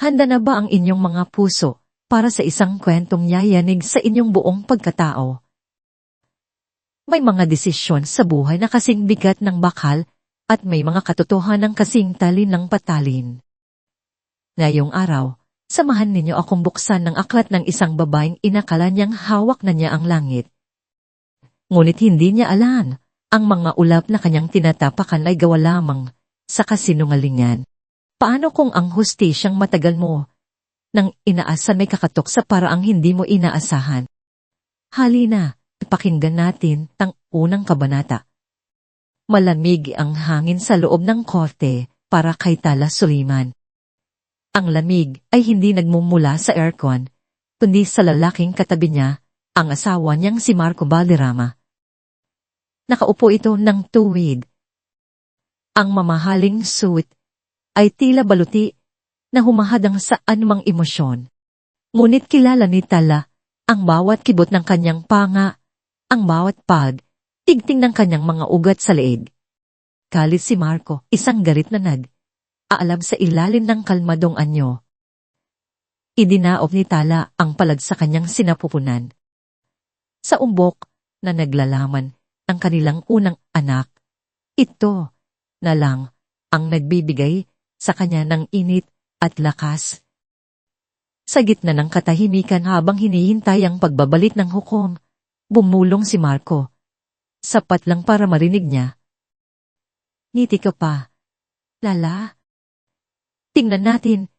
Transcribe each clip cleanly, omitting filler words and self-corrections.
Handa na ba ang inyong mga puso para sa isang kwentong yayanig sa inyong buong pagkatao? May mga desisyon sa buhay na kasing bigat ng bakal at may mga katotohanan kasing talin ng patalin. Ngayong araw, samahan ninyo akong buksan ng aklat ng isang babaeng inakala niyang hawak na niya ang langit. Ngunit hindi niya alam, ang mga ulap na kanyang tinatapakan ay gawa lamang sa kasinungalingan. Paano kung ang hustisyang matagal mo nang inaasan may kakatok sa paraang hindi mo inaasahan? Halina, ipakinggan natin ang unang kabanata. Malamig ang hangin sa loob ng korte para kay Tala Suliman. Ang lamig ay hindi nagmumula sa aircon, kundi sa lalaking katabi niya, ang asawa niyang si Marco Valderrama. Nakaupo ito ng tuwid. Ang mamahaling suit ay tila baluti na humahadang sa anumang emosyon. Ngunit kilala ni Tala ang bawat kibot ng kanyang panga, ang bawat tigting ng kanyang mga ugat sa leeg. Kalit si Marco, isang galit na aalab sa ilalim ng kalmadong anyo. Idinaop ni Tala ang palag sa kanyang sinapupunan. Sa umbok na naglalaman ng kanilang unang anak, ito na lang ang nagbibigay sa kanya ng init at lakas. Sa gitna ng katahimikan habang hinihintay ang pagbabalik ng hukom, bumulong si Marco. Sapat lang para marinig niya. Ngiti ka pa, Lala. Tingnan natin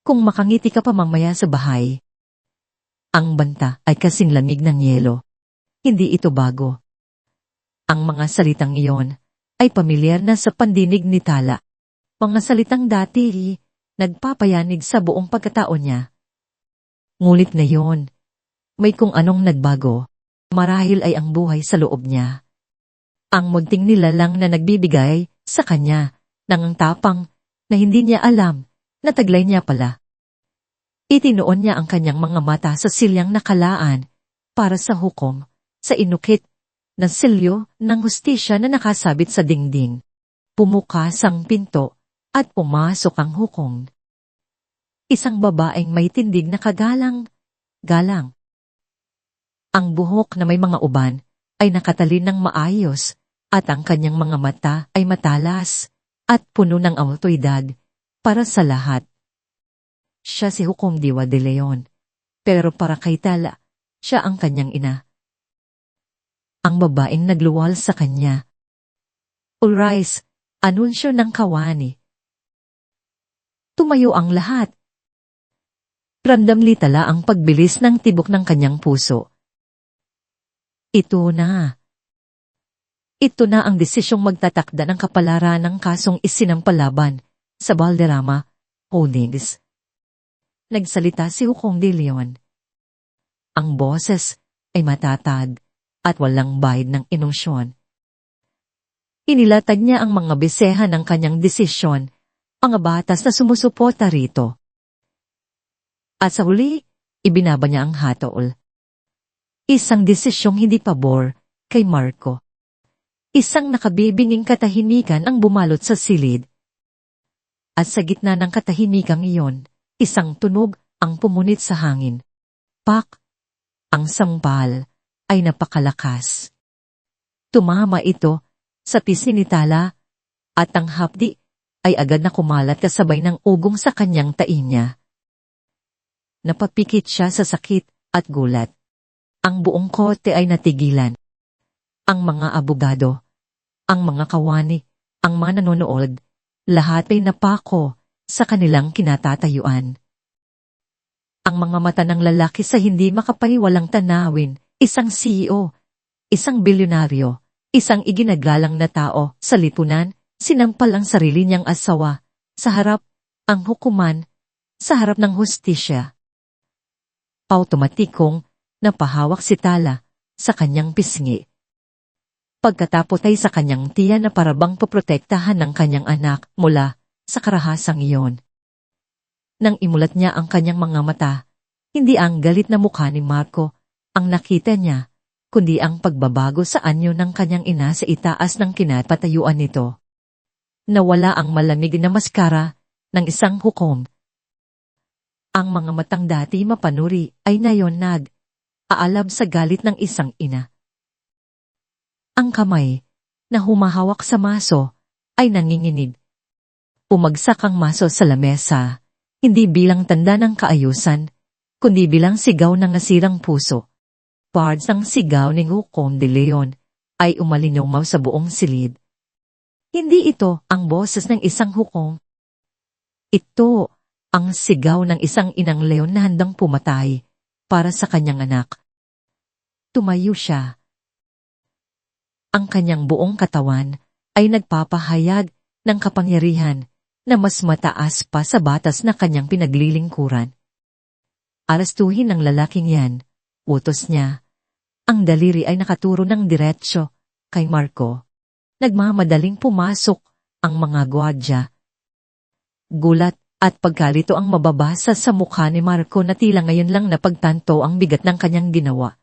kung makangiti ka pa mamaya sa bahay. Ang banta ay kasing lamig ng yelo. Hindi ito bago. Ang mga salitang iyon ay pamilyar na sa pandinig ni Tala. Mga salitang dati, nagpapayanig sa buong pagkatao niya. Ngunit ngayon, may kung anong nagbago. Marahil ay ang buhay sa loob niya. Ang munting nilalang na nagbibigay sa kanya ng tapang na hindi niya alam na taglay niya pala. Itinuon niya ang kanyang mga mata sa silyang nakalaan para sa hukom, sa inukit na silyo ng hustisya na nakasabit sa dingding. Pumukas ang pinto at pumasok ang hukom. Isang babaeng may tindig na galang. Ang buhok na may mga uban ay nakatalin ng maayos at ang kanyang mga mata ay matalas at puno ng awtoridad para sa lahat. Siya si Hukom Diwa de Leon, pero para kay Tala, siya ang kanyang ina. Ang babaeng nagluwal sa kanya. All rise, anunsyo ng kawani. Tumayo ang lahat. Ramdam ni Tala ang pagbilis ng tibok ng kanyang puso. Ito na ang desisyong magtatakda ng kapalaran ng kasong isinampalaban sa Valderrama Holdings. Nagsalita si Hukom de Leon. Ang boses ay matatag at walang bayad ng emosyon. Inilatag niya ang mga besehan ng kanyang desisyon, mga batas na sumusuporta rito. At sa huli, ibinaba niya ang hatol. Isang desisyong hindi pabor kay Marco. Isang nakabibinging katahimikan ang bumalot sa silid. At sa gitna ng katahimikang iyon, isang tunog ang pumunit sa hangin. Pak! Ang sampal ay napakalakas. Tumama ito sa pisngi ni Tala at ang hapdi ay agad na kumalat kasabay ng ugong sa kanyang tain niya. Napapikit siya sa sakit at gulat. Ang buong korte ay natigilan. Ang mga abogado, ang mga kawani, ang mga nanonood, lahat ay napako sa kanilang kinatatayuan. Ang mga mata ng lalaki sa hindi makapaniwalang tanawin, isang CEO, isang bilyonaryo, isang iginagalang na tao sa lipunan, sinampal ang sarili niyang asawa, sa harap ang hukuman, sa harap ng hustisya. Automatikong napahawak si Tala sa kanyang pisngi. Pagkatapos ay sa kanyang tiyan na parabang poprotektahan ng kanyang anak mula sa karahasang iyon. Nang imulat niya ang kanyang mga mata, hindi ang galit na mukha ni Marco ang nakita niya, kundi ang pagbabago sa anyo ng kanyang ina sa itaas ng kinapatayuan nito. Nawala ang malamig na maskara ng isang hukom. Ang mga matang dati mapanuri ay ngayon aalab sa galit ng isang ina. Ang kamay na humahawak sa maso ay nanginginig. Umagsak ang maso sa lamesa, hindi bilang tanda ng kaayusan, kundi bilang sigaw ng nasirang puso. Parts ng sigaw ni Hukom de Leon ay umalingaw sa buong silid. Hindi ito ang boses ng isang hukom. Ito ang sigaw ng isang inang leon na handang pumatay para sa kanyang anak. Tumayo siya. Ang kanyang buong katawan ay nagpapahayag ng kapangyarihan na mas mataas pa sa batas na kanyang pinaglilingkuran. Arastuhin ng lalaking yan, utos niya. Ang daliri ay nakaturo ng diretsyo kay Marco. Nagmamadaling pumasok ang mga gwardiya. Gulat at pagkalito ang mababasa sa mukha ni Marco na tila ngayon lang napagtanto ang bigat ng kanyang ginawa.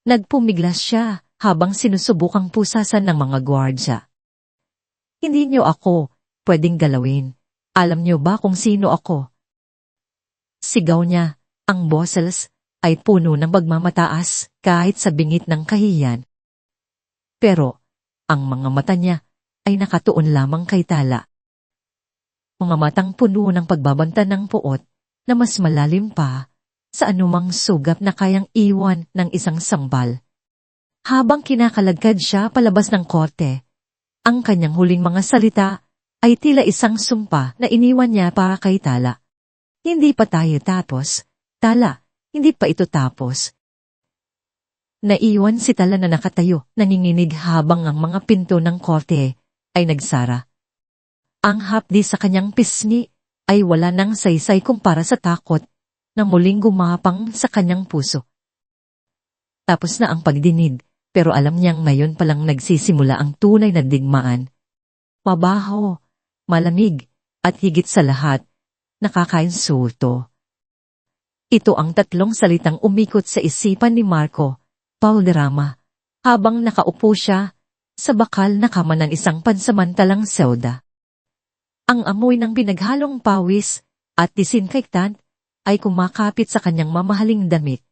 Nagpumiglas siya habang sinusubukang pusasan ng mga gwardiya. Hindi niyo ako pwedeng galawin. Alam niyo ba kung sino ako? Sigaw niya, ang boses ay puno ng pagmamataas kahit sa bingit ng kahihiyan. Pero, ang mga mata niya ay nakatuon lamang kay Tala. Mga matang puno ng pagbabanta ng puot na mas malalim pa sa anumang sugat na kayang iwan ng isang sangbal. Habang kinakalagkad siya palabas ng korte, ang kanyang huling mga salita ay tila isang sumpa na iniwan niya para kay Tala. Hindi pa tayo tapos, Tala, hindi pa ito tapos. Naiwan si Tala na nakatayo, nanginginig habang ang mga pinto ng korte ay nagsara. Ang hapdi sa kanyang pisngi ay wala nang saysay kumpara sa takot na muling gumapang sa kanyang puso. Tapos na ang pagdinig, pero alam niyang ngayon palang nagsisimula ang tunay na digmaan. Mabaho, malamig, at higit sa lahat, nakakainsulto. Ito ang tatlong salitang umikot sa isipan ni Marco Valderrama habang nakaupo siya sa bakal na kama ng isang pansamantalang selda. Ang amoy ng pinaghalong pawis at disinfectant ay kumakapit sa kanyang mamahaling damit.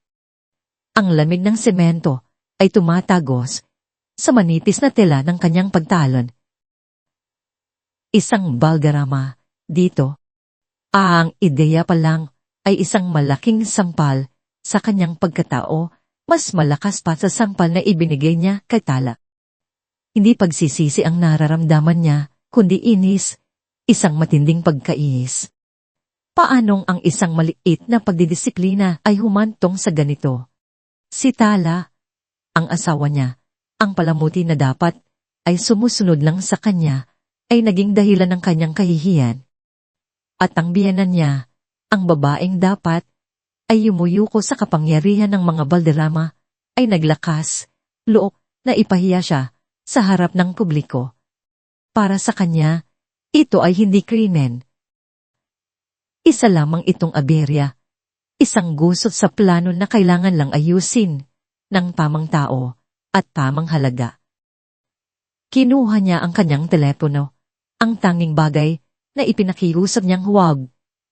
Ang lamig ng semento ay tumatagos sa manipis na tela ng kanyang pagtalon. Isang Valderrama dito. Ang ideya pa lang ay isang malaking sampal sa kanyang pagkatao, mas malakas pa sa sampal na ibinigay niya kay Tala. Hindi pagsisisi ang nararamdaman niya, kundi inis, isang matinding pagkainis. Paanong ang isang maliit na pagdidisiplina ay humantong sa ganito? Si Tala, ang asawa niya, ang palamuti na dapat ay sumusunod lang sa kanya, ay naging dahilan ng kanyang kahihiyan. At ang biyenan niya, ang babaeng dapat ay yumuyuko sa kapangyarihan ng mga Valderrama, ay naglakas, loob na ipahiya siya sa harap ng publiko. Para sa kanya, ito ay hindi krimen. Isa lamang itong aberya, isang gusot sa plano na kailangan lang ayusin ng tamang tao at tamang halaga. Kinuha niya ang kanyang telepono, ang tanging bagay na ipinakiusap niyang huwag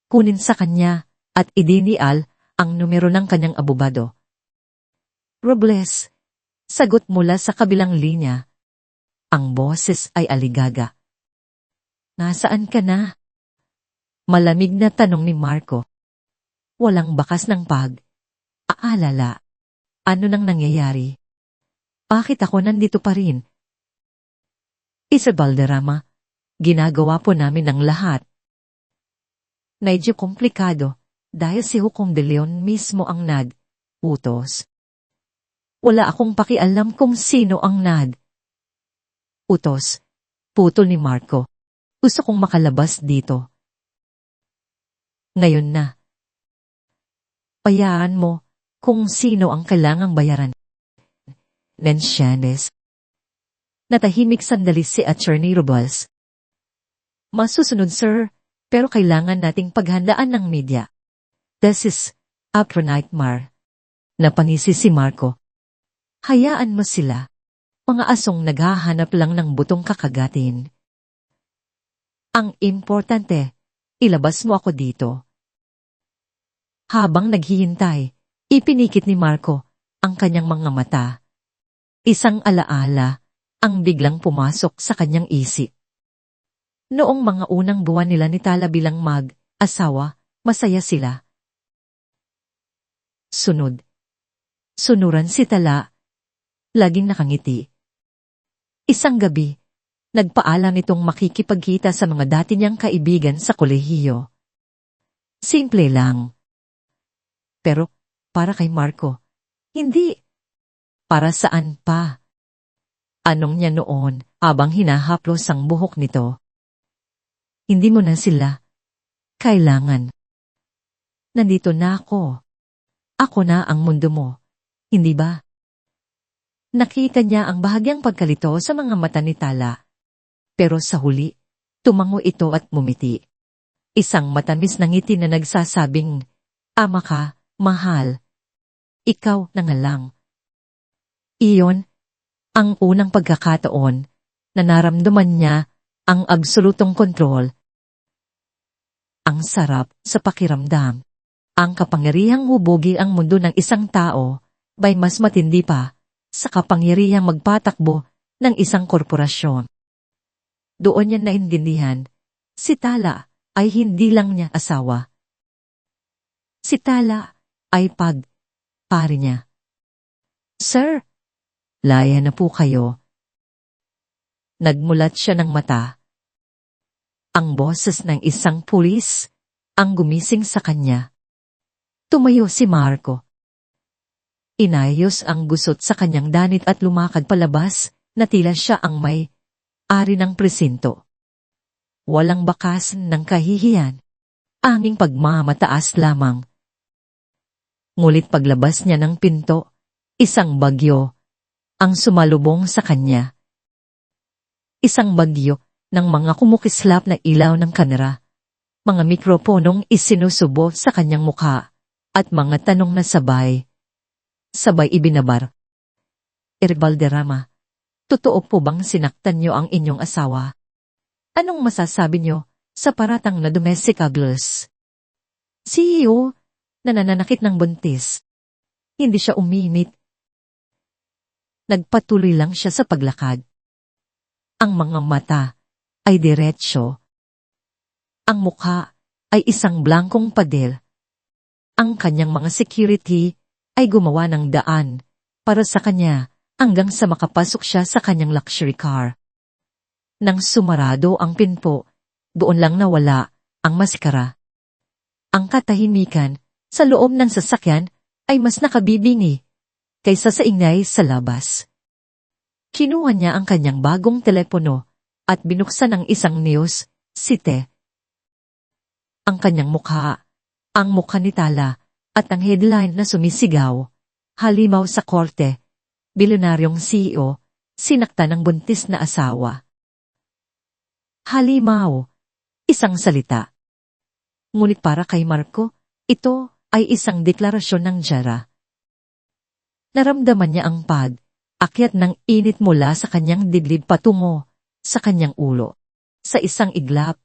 kunin sa kanya at idinial ang numero ng kanyang abogado. Robles, sagot mula sa kabilang linya. Ang boses ay aligaga. Nasaan ka na? Malamig na tanong ni Marco. Walang bakas ng aalala. Ano nang nangyayari? Bakit ako nandito pa rin? Isa Valderrama, ginagawa po namin ang lahat. Medyo komplikado dahil si Hukom de Leon mismo ang utos. Wala akong pakialam kung sino ang utos. Putol ni Marco. Gusto kong makalabas dito. Ngayon na. Payaan mo kung sino ang kailangang bayaran. Mencianes. Natahimik sandali si Attorney Robles. Masusunod, sir, pero kailangan nating paghandaan ng media. This is up for nightmare. Napanisi si Marco. Hayaan mo sila. Mga asong naghahanap lang ng butong kakagatin. Ang importante, ilabas mo ako dito. Habang naghihintay, ipinikit ni Marco ang kanyang mga mata. Isang alaala ang biglang pumasok sa kanyang isip. Noong mga unang buwan nila ni Tala bilang mag-asawa, masaya sila. Sunuran si Tala, laging nakangiti. Isang gabi, nagpaalam itong makikipagkita sa mga dati niyang kaibigan sa kolehiyo. Simple lang. Pero, para kay Marco, hindi. Para saan pa? Anong niya noon habang hinahaplos ang buhok nito? Hindi mo na sila kailangan. Nandito na ako. Ako na ang mundo mo. Hindi ba? Nakita niya ang bahagyang pagkalito sa mga mata ni Tala. Pero sa huli, tumango ito at mumiti. Isang matamis na ngiti na nagsasabing, ama ka, mahal. Ikaw na nga lang. Iyon, ang unang pagkakataon na naramdaman niya ang absolutong kontrol. Ang sarap sa pakiramdam. Ang kapangyarihang hubugi ang mundo ng isang tao, bay mas matindi pa sa kapangyarihang magpatakbo ng isang korporasyon. Doon niya naintindihan, si Tala ay hindi lang niya asawa. Si Tala ay pari niya. Sir, laya na po kayo. Nagmulat siya ng mata. Ang boses ng isang pulis ang gumising sa kanya. Tumayo si Marco. Inayos ang gusot sa kanyang danit at lumakad palabas na tila siya ang may-ari ng presinto. Walang bakas ng kahihiyan. Anging pagmamataas lamang. Ngulit paglabas niya ng pinto, isang bagyo ang sumalubong sa kanya. Isang bagyo ng mga kumukislap na ilaw ng kamera, mga mikroponong isinusubo sa kanyang mukha, at mga tanong na sabay ibinabar. Valderrama, totoo po bang sinaktan niyo ang inyong asawa? Anong masasabi niyo sa paratang na domestic abuse? CEO, nananakit ng buntis. Hindi siya umimik. Nagpatuloy lang siya sa paglakad. Ang mga mata ay diretsyo. Ang mukha ay isang blankong padel. Ang kanyang mga security ay gumawa ng daan para sa kanya hanggang sa makapasok siya sa kanyang luxury car. Nang sumarado ang pinto, doon lang nawala ang maskara. Ang katahimikan sa loob ng sasakyan ay mas nakabibingi kaysa sa ingay sa labas. Kinuha niya ang kanyang bagong telepono at binuksan ang isang news site. Ang kanyang mukha, ang mukha ni Tala, at ang headline na sumisigaw, halimaw sa korte, bilyonaryong CEO, sinaktan ng buntis na asawa. Halimaw, isang salita. Ngunit para kay Marco, ito ay isang deklarasyon ng Jara. Naramdaman niya ang akyat ng init mula sa kanyang dibdib patungo sa kanyang ulo. Sa isang iglap,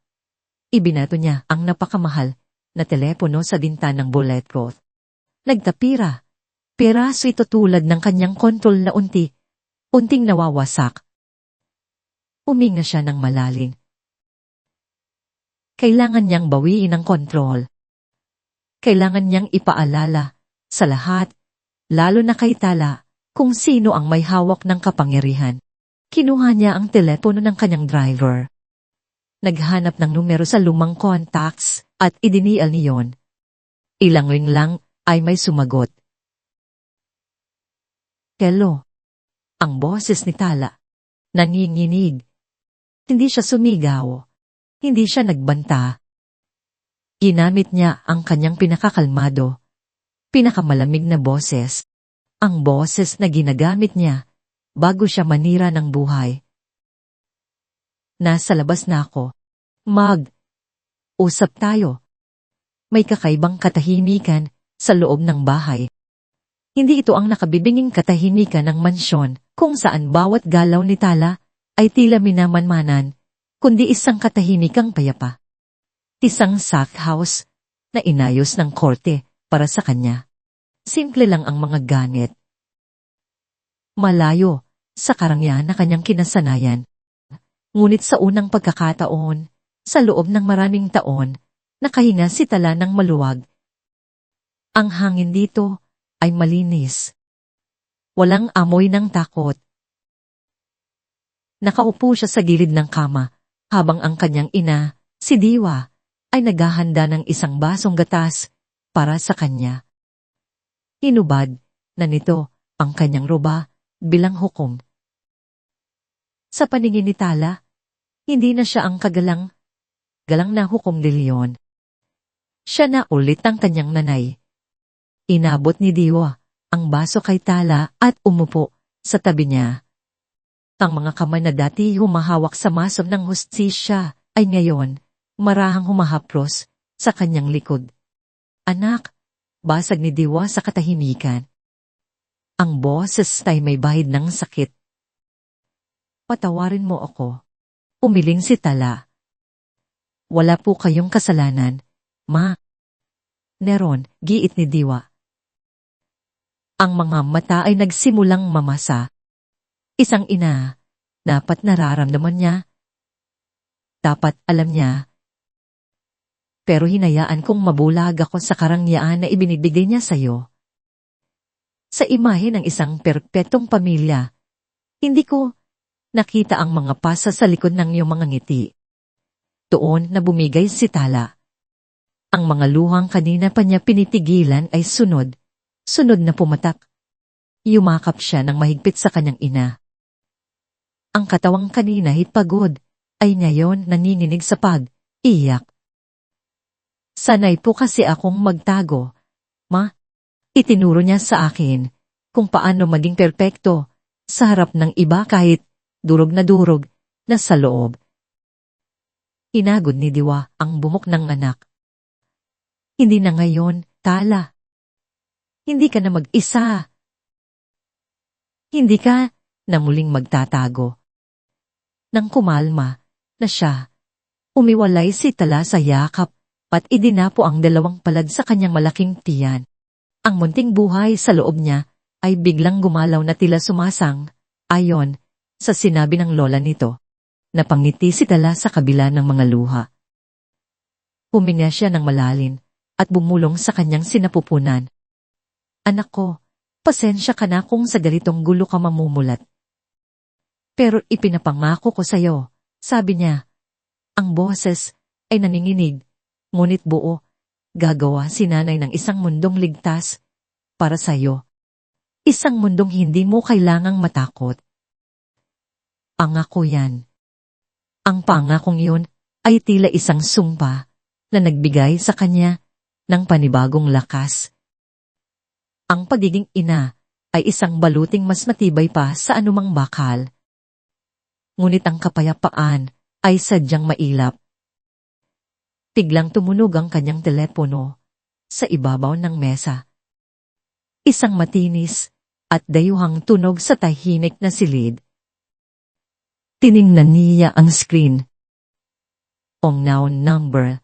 ibinato niya ang napakamahal na telepono sa bintanang bulletproof. Nagtapira, piraso ito tulad ng kanyang kontrol na unting nawawasak. Huminga siya ng malalim. Kailangan niyang bawiin ang kontrol. Kailangan niyang ipaalala sa lahat, lalo na kay Tala, kung sino ang may hawak ng kapangyarihan. Kinuha niya ang telepono ng kanyang driver. Naghanap ng numero sa lumang contacts at idinial niyon. Ilang ring lang ay may sumagot. Hello. Ang boses ni Tala. Nanginginig. Hindi siya sumigaw. Hindi siya nagbanta. Ginamit niya ang kanyang pinakakalmado, pinakamalamig na boses. Ang boses na ginagamit niya bago siya manira ng buhay. Nasa labas na ako. Usap tayo. May kakaibang katahimikan sa loob ng bahay. Hindi ito ang nakabibinging katahimikan ng mansyon kung saan bawat galaw ni Tala ay tila minamanmanan, kundi isang katahimikang payapa. Isang sack house na inayos ng korte para sa kanya. Simple lang ang mga gamit. Malayo sa karangyan na kanyang kinasanayan. Ngunit sa unang pagkakataon, sa loob ng maraming taon, nakahinga si Tala ng maluwag. Ang hangin dito ay malinis. Walang amoy ng takot. Nakaupo siya sa gilid ng kama habang ang kanyang ina, si Diwa, ay naghahanda ng isang basong gatas para sa kanya. Hinubad na nito ang kanyang roba bilang hukom. Sa paningin ni Tala, hindi na siya ang galang na hukom de Leon. Siya na ulit ang kanyang nanay. Inabot ni Diwa ang baso kay Tala at umupo sa tabi niya. Ang mga kamay na dati humahawak sa masom ng hustisya ay ngayon marahang humahapros sa kanyang likod. Anak, basag ni Diwa sa katahimikan. Ang boses ay may bahid ng sakit. Patawarin mo ako. Umiling si Tala. Wala po kayong kasalanan, ma. Neron, giit ni Diwa. Ang mga mata ay nagsimulang mamasa. Isang ina, dapat nararamdaman niya. Dapat alam niya. Pero hinayaan kong mabulag ako sa karangyaan na ibinibigay niya sa iyo. Sa imahe ng isang perpetong pamilya, hindi ko nakita ang mga pasa sa likod ng iyong mga ngiti. Doon na bumigay si Tala. Ang mga luhang kanina pa niya pinitigilan ay sunod na pumatak. Yumakap siya ng mahigpit sa kanyang ina. Ang katawang kanina pagod ay ngayon nanginginig sa pag-iyak. Sanay po kasi akong magtago, ma. Itinuro niya sa akin kung paano maging perpekto sa harap ng iba kahit durog na sa loob. Hinagod ni Diwa ang bumok ng anak. Hindi na ngayon, Tala. Hindi ka na mag-isa. Hindi ka na muling magtatago. Nang kumalma na siya, umiwalay si Tala sa yakap at idinapo ang dalawang palad sa kanyang malaking tiyan. Ang munting buhay sa loob niya ay biglang gumalaw na tila sumasang, ayon sa sinabi ng lola nito. Napangiti si Tala sa kabila ng mga luha. Huminga siya ng malalim at bumulong sa kanyang sinapupunan. Anak ko, pasensya ka na kung sa ganitong gulo ka mamumulat. Pero ipinapangako ko sa'yo, sabi niya. Ang boses ay naninginig, ngunit buo, gagawa si nanay ng isang mundong ligtas para sa'yo. Isang mundong hindi mo kailangang matakot. Pangako yan. Ang pangakong yun ay tila isang sumpa na nagbigay sa kanya ng panibagong lakas. Ang pagiging ina ay isang baluting mas matibay pa sa anumang bakal. Ngunit ang kapayapaan ay sadyang mailap. Biglang tumunog ang kanyang telepono sa ibabaw ng mesa. Isang matinis at dayuhang tunog sa tahimik na silid. Tiningnan niya ang screen. Unknown number.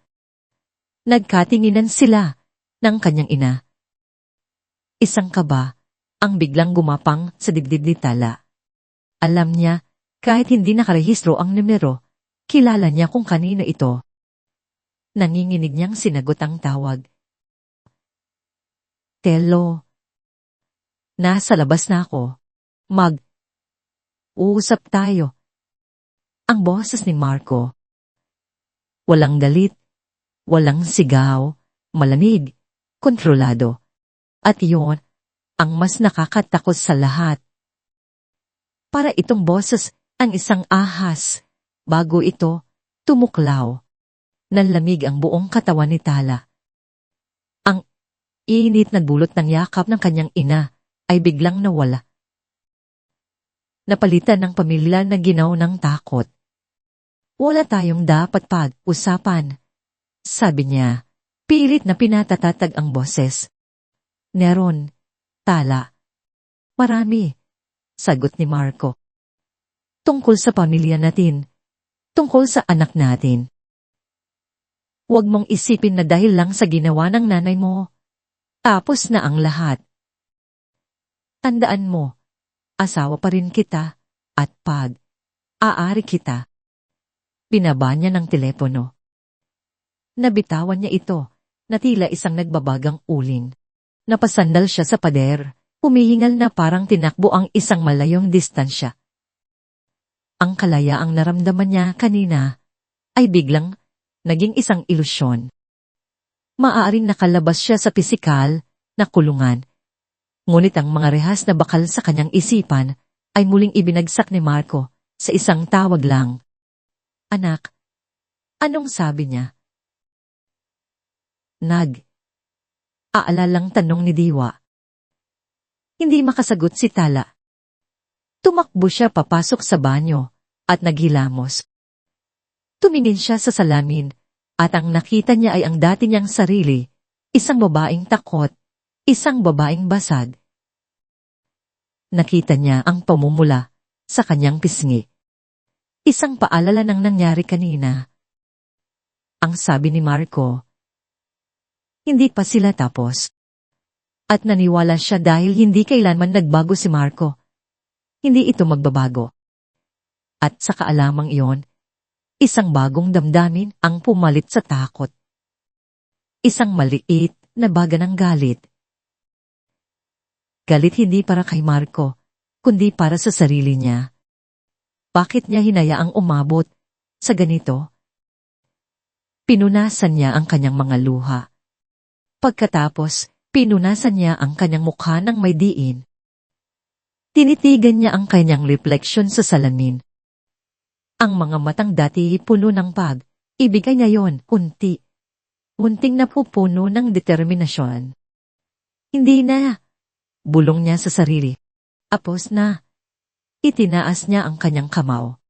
Nagkatinginan sila ng kanyang ina. Isang kaba ang biglang gumapang sa dibdib ni Tala. Alam niya, kahit hindi nakarehistro ang numero, kilala niya kung kanino ito. Nanginginig niyang sinagot ang tawag. Telo. Nasa labas na ako. Uusap tayo. Ang boses ni Marco. Walang galit, walang sigaw, malamig, kontrolado. At iyon, ang mas nakakatakot sa lahat. Para itong boses ang isang ahas, bago ito, tumuklaw. Nanlamig ang buong katawan ni Tala. Ang init na bulot ng yakap ng kanyang ina ay biglang nawala. Napalitan ng pamilya na ginaw ng takot. Wala tayong dapat pag-usapan, sabi niya. Pilit na pinatatatag ang boses. Neron, Tala. Marami, sagot ni Marco. Tungkol sa pamilya natin, tungkol sa anak natin. Huwag mong isipin na dahil lang sa ginawa ng nanay mo, Tapos na ang lahat. Tandaan mo, asawa pa rin kita, at aari kita. Binaba niya ng telepono. Nabitawan niya ito, na tila isang nagbabagang uling. Napasandal siya sa pader, humihingal na parang tinakbo ang isang malayong distansya. Ang kalayaang naramdaman niya kanina ay biglang naging isang ilusyon. Maaaring nakalabas siya sa pisikal na kulungan. Ngunit ang mga rehas na bakal sa kanyang isipan ay muling ibinagsak ni Marco sa isang tawag lang. Anak, anong sabi niya? Aalalang tanong ni Diwa. Hindi makasagot si Tala. Tumakbo siya papasok sa banyo at naghilamos. Tumingin siya sa salamin at ang nakita niya ay ang dati niyang sarili, isang babaeng takot, isang babaeng basag. Nakita niya ang pamumula sa kanyang pisngi. Isang paalala ng nangyari kanina. Ang sabi ni Marco, hindi pa sila tapos. At naniwala siya dahil hindi kailanman nagbago si Marco. Hindi ito magbabago. At sa kaalamang iyon, isang bagong damdamin ang pumalit sa takot. Isang maliit na baga ng galit. Galit hindi para kay Marco, kundi para sa sarili niya. Bakit niya hinayaang umabot sa ganito? Pinunasan niya ang kanyang mga luha. Pagkatapos, pinunasan niya ang kanyang mukha ng may diin. Tinitigan niya ang kanyang refleksyon sa salamin. Ang mga matang dati puno ng ibigay ngayon, unting napupuno ng determinasyon. Hindi na, bulong niya sa sarili. Apos na. Itinaas niya ang kanyang kamao.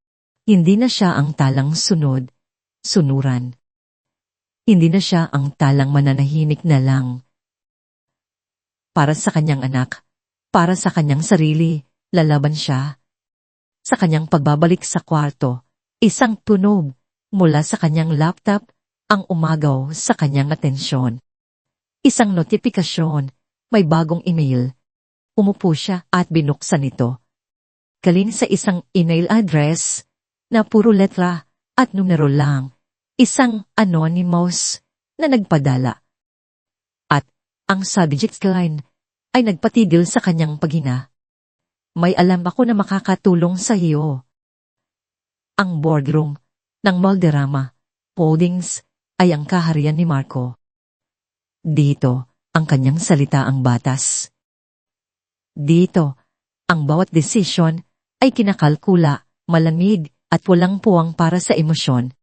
Hindi na siya ang talang sunuran. Hindi na siya ang talang mananahimik na lang. Para sa kanyang anak, para sa kanyang sarili, lalaban siya. Sa kanyang pagbabalik sa kwarto, isang tunog mula sa kanyang laptop ang umagaw sa kanyang atensyon. Isang notifikasyon, may bagong email. Umupo siya at binuksan ito. Galing sa isang email address na puro letra at numero lang. Isang anonymous na nagpadala. At ang subject line ay nagpatigil sa kanyang paghinga. May alam ako na makakatulong sa iyo. Ang boardroom ng Valderrama Holdings ay ang kaharian ni Marco. Dito ang kanyang salita ang batas. Dito, ang bawat desisyon ay kinakalkula, malamig at walang puwang para sa emosyon.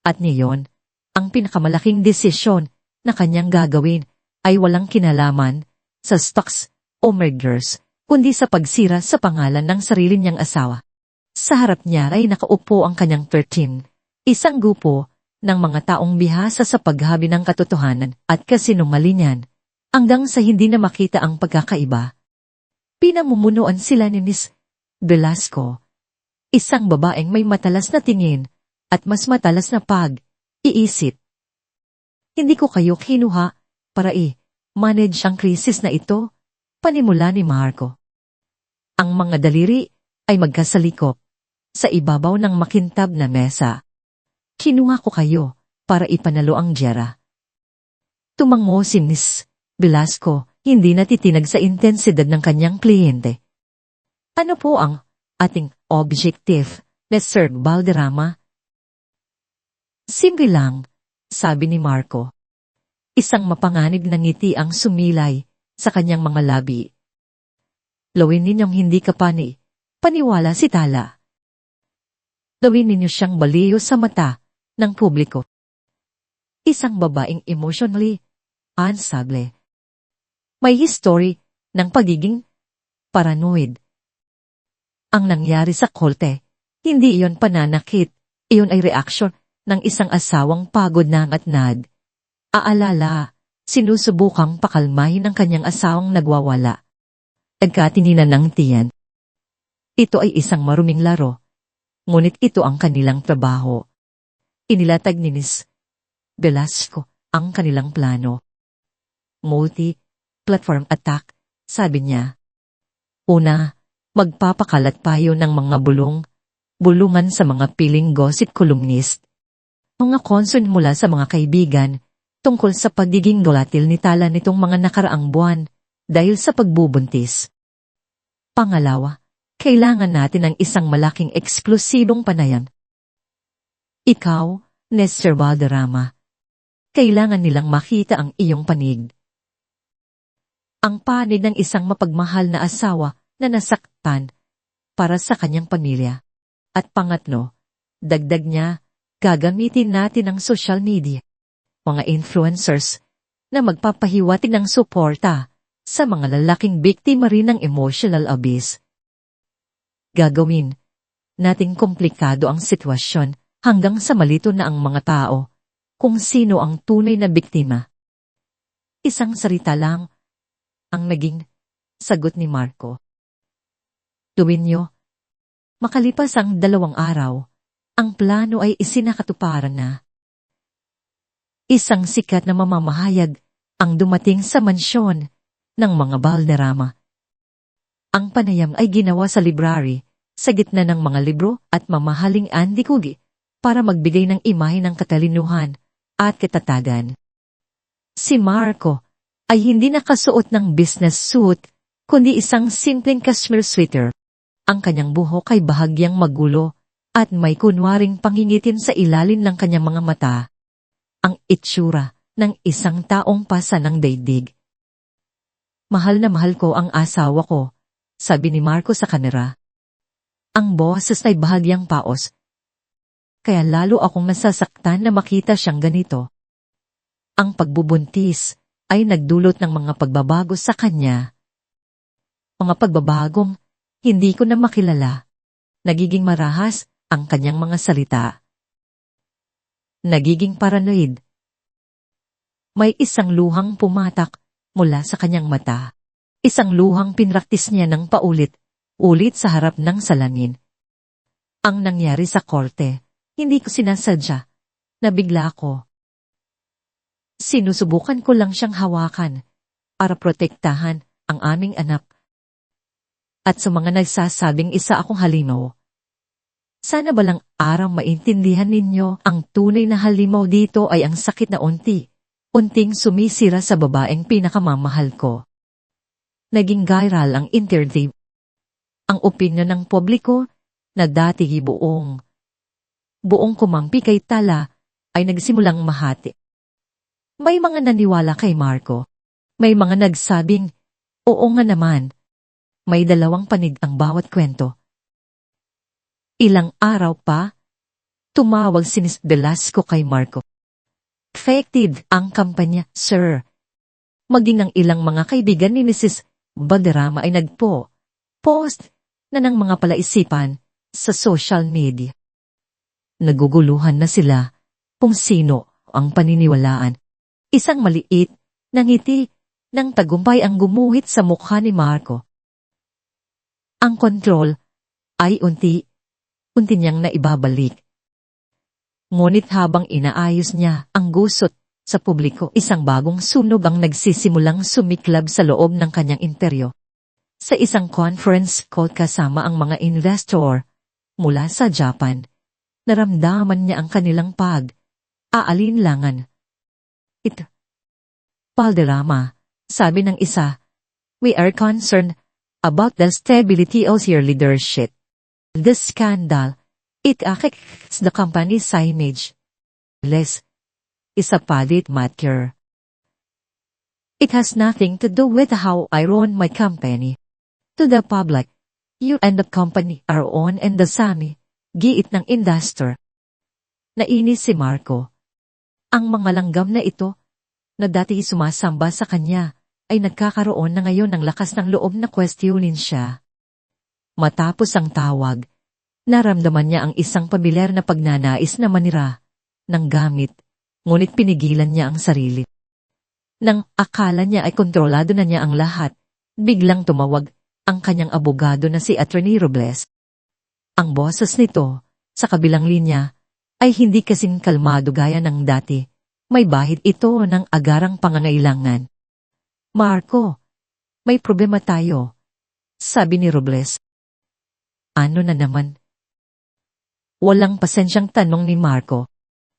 At niyon, ang pinakamalaking desisyon na kanyang gagawin ay walang kinalaman sa stocks o mergers, kundi sa pagsira sa pangalan ng sarili niyang asawa. Sa harap niya ay nakaupo ang kanyang 13, isang grupo ng mga taong bihasa sa paghabi ng katotohanan at kasinungalingan, hanggang sa hindi na makita ang pagkakaiba. Pinamumunuan sila ni Miss Velasco, isang babaeng may matalas na tingin at mas matalas na pag-iisip. Hindi ko kayo kinuha para manage ang krisis na ito, panimula ni Marco. Ang mga daliri ay magkasalikop sa ibabaw ng makintab na mesa. Kinuha ko kayo para ipanalo ang giyera. Tumango si Miss Velasco, hindi natitinag sa intensidad ng kanyang kliyente. Ano po ang ating objective, Mr. Valderrama? Simple lang, sabi ni Marco. Isang mapanganib na ngiti ang sumilay sa kanyang mga labi. Lawin ninyong hindi ka paniwala si Tala. Lawin ninyo siyang baliw sa mata ng publiko. Isang babaeng emotionally unstable. May history ng pagiging paranoid. Ang nangyari sa kolte, hindi iyon pananakit, iyon ay reaksyon ng isang asawang pagod na ngatnad. Aalala, sinusubukang pakalmahin ang kanyang asawang nagwawala. Nagkatininan ng tiyan. Ito ay isang maruming laro, ngunit ito ang kanilang trabaho. Inilatag ni Miss Velasco ang kanilang plano. platform attack, sabi niya. Una, magpapakalat payo ng mga bulungan sa mga piling gossip columnist. Mga concern mula sa mga kaibigan tungkol sa pagiging dolatil ni Tala nitong mga nakaraang buwan dahil sa pagbubuntis. Pangalawa, kailangan natin ng isang malaking eksklusibong panayan. Ikaw, Mr. Valderrama, kailangan nilang makita ang iyong panig. Ang panig ng isang mapagmahal na asawa na nasaktan para sa kanyang pamilya. At pangatlo, dagdag niya, gagamitin natin ang social media, mga influencers, na magpapahiwatig ng suporta sa mga lalaking biktima rin ng emotional abuse. Gagawin nating komplikado ang sitwasyon hanggang sa malito na ang mga tao kung sino ang tunay na biktima. Isang salita lang ang naging sagot ni Marco. Dominyo, makalipas ang 2 araw, ang plano ay isinakatuparan na. Isang sikat na mamamahayag ang dumating sa mansyon ng mga Valderrama. Ang panayam ay ginawa sa library, sa gitna ng mga libro at mamahaling andikugi para magbigay ng imahe ng katalinuhan at katatagan. Si Marco ay hindi nakasuot ng business suit, kundi isang simpleng cashmere sweater. Ang kanyang buhok ay bahagyang magulo at may kunwaring pangingitin sa ilalim ng kanyang mga mata. Ang itsura ng isang taong pasa ng daigdig. Mahal na mahal ko ang asawa ko, sabi ni Marco sa kamera. Ang boses ay bahagyang paos. Kaya lalo akong nasasaktan na makita siyang ganito. Ang pagbubuntis ay nagdulot ng mga pagbabago sa kanya. Mga pagbabagong hindi ko na makilala. Nagiging marahas ang kanyang mga salita. Nagiging paranoid. May isang luhang pumatak mula sa kanyang mata. Isang luhang pinraktis niya ng paulit-ulit sa harap ng salamin. Ang nangyari sa korte, hindi ko sinasadya. Nabigla ako. Sinusubukan ko lang siyang hawakan para protektahan ang aming anak. At sa mga nagsasabing isa akong halimaw. Sana balang araw maintindihan ninyo ang tunay na halimaw dito ay ang sakit na unting sumisira sa babaeng pinakamamahal ko. Naging viral ang interview. Ang opinyon ng publiko na dati buong kumampi kay Tala ay nagsimulang mahati. May mga naniwala kay Marco. May mga nagsabing, oo nga naman. May 2 panig ang bawat kwento. Ilang araw pa, tumawag si Ms. Velasco kay Marco. Effective ang kampanya, sir. Maging ang ilang mga kaibigan ni Mrs. Valderrama ay post na ng mga palaisipan sa social media. Naguguluhan na sila kung sino ang paniniwalaan. Isang maliit na ngiti ng tagumpay ang gumuhit sa mukha ni Marco. Ang kontrol ay unti niyang naibabalik. Ngunit habang inaayos niya ang gusot sa publiko, isang bagong sunog ang nagsisimulang sumiklab sa loob ng kanyang interior. Sa isang conference call kasama ang mga investor mula sa Japan, naramdaman niya ang kanilang aalinlangan. Ito. Valderrama, sabi ng isa, we are concerned about the stability of your leadership. The scandal, it affects the company's image. Less is a private matter. It has nothing to do with how I run my company. To the public, you and the company are on and the same, giit ng investor. Nainis si Marco. Ang mga langgam na ito, na dati sumasamba sa kanya, ay nagkakaroon na ngayon ng lakas ng loob na questionin siya. Matapos ang tawag, naramdaman niya ang isang pamilyar na pagnanais na manira ng gamit, ngunit pinigilan niya ang sarili. Nang akala niya ay kontrolado na niya ang lahat, biglang tumawag ang kanyang abogado na si Attorney Robles. Ang boses nito, sa kabilang linya, ay hindi kasing kalmado gaya ng dati. May bahid ito ng agarang pangangailangan. Marco, may problema tayo, sabi ni Robles. Ano na naman? Walang pasensyang tanong ni Marco.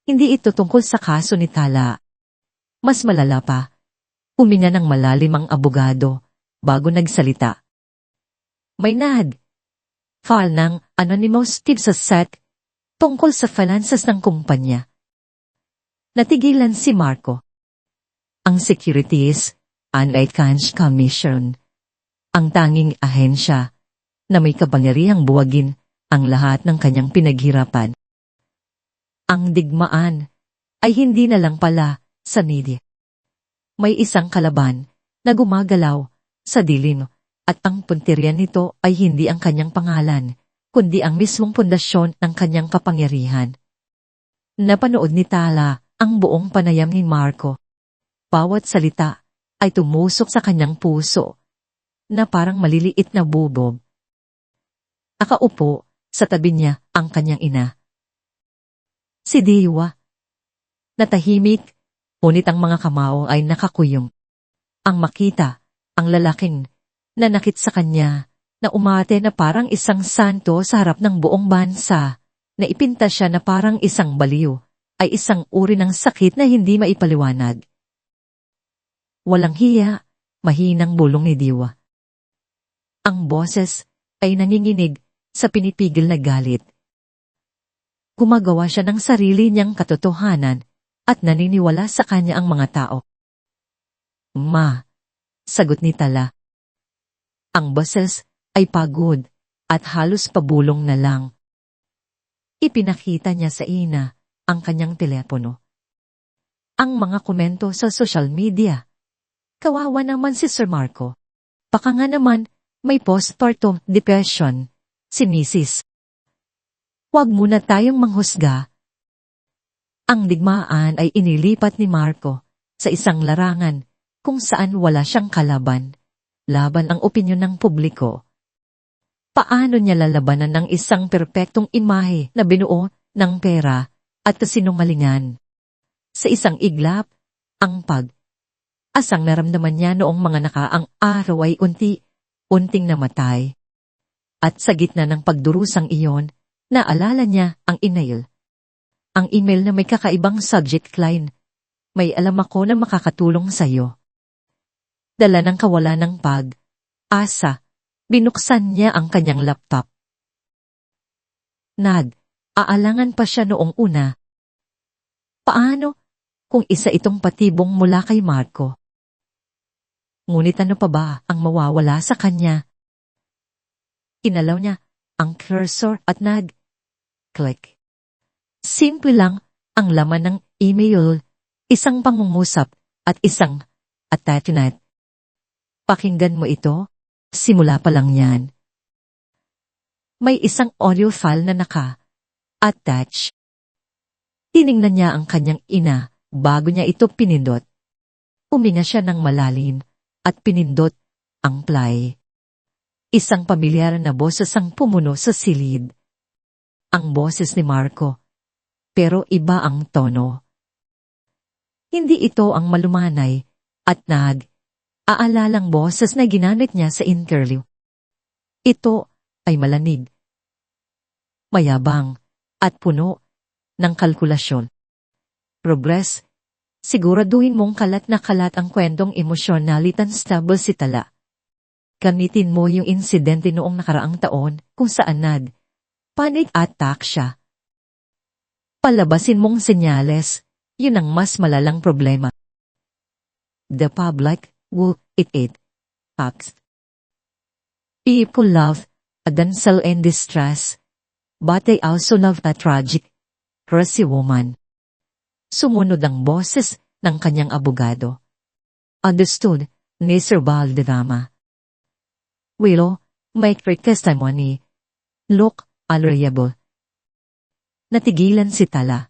Hindi ito tungkol sa kaso ni Tala. Mas malala pa, huminga ng malalim ang abogado bago nagsalita. May file ng anonymous tip sa SEC tungkol sa finances ng kumpanya. Natigilan si Marco. Ang Securities and Exchange Commission, ang tanging ahensya na may kapangyarihang buwagin ang lahat ng kanyang pinaghirapan. Ang digmaan ay hindi na lang pala sa media. May isang kalaban na gumagalaw sa dilim at ang puntirya nito ay hindi ang kanyang pangalan, kundi ang mismong pundasyon ng kanyang kapangyarihan. Napanood ni Tala ang buong panayam ni Marco. Bawat salita ay tumusok sa kanyang puso na parang maliliit na bubob. Nakaupo sa tabi niya ang kanyang ina. Si Diwa. Natahimik, ngunit ang mga kamao ay nakakuyong. Ang makita, ang lalaking nanakit sa kanya na umate na parang isang santo sa harap ng buong bansa, na ipinta siya na parang isang baliw, ay isang uri ng sakit na hindi maipaliwanag. Walang hiya, mahinang bulong ni Diwa. Ang boses ay nanginginig sa pinipigil na galit. Gumagawa siya ng sarili niyang katotohanan at naniniwala sa kanya ang mga tao. Ma, sagot ni Tala. Ang boses ay pagod at halos pabulong na lang. Ipinakita niya sa ina ang kanyang telepono. Ang mga komento sa social media. Kawawa naman si Sir Marco. Baka nga naman may postpartum depression si Mrs. Huwag muna tayong manghusga. Ang digmaan ay inilipat ni Marco sa isang larangan kung saan wala siyang kalaban, laban ang opinyon ng publiko. Paano niya lalabanan ng isang perpektong imahe na binuo ng pera at kasinungalingan? Sa isang iglap, ang asang naramdaman niya noong mga nakaang araw ay unting namatay. At sa gitna ng pagdurusang iyon, naalala niya ang email. Ang email na may kakaibang subject line. May alam ako na makakatulong sa iyo. Dala ng kawalan ng asa, binuksan niya ang kanyang laptop. Aalangan pa siya noong una. Paano kung isa itong patibong mula kay Marco? Ngunit ano pa ba ang mawawala sa kanya? Inalaw niya ang cursor at click. Simple lang ang laman ng email, isang pangungusap at isang attachment. Pakinggan mo ito, simula pa lang yan. May isang audio file na attach. Tiningnan niya ang kanyang ina bago niya ito pinindot. Uminga siya ng malalim at pinindot ang play. Isang pamilyar na boses ang pumuno sa silid. Ang boses ni Marco, pero iba ang tono. Hindi ito ang malumanay at aalalang boses na ginamit niya sa interview. Ito ay malanig, mayabang, at puno ng kalkulasyon. Progress, siguraduhin mong kalat na kalat ang kwentong emosyonally unstable si Tala. Gamitin mo yung insidente noong nakaraang taon kung saan panic attack siya. Palabasin mong senyales, yun ang mas malalang problema. The public will eat it. Facts. People love a damsel in distress, but they also love a tragic, crazy woman. Sumunod ang boses ng kanyang abogado. Understood ni Sir Valderrama. Will make her testimony look reliable. Natigilan si Tala.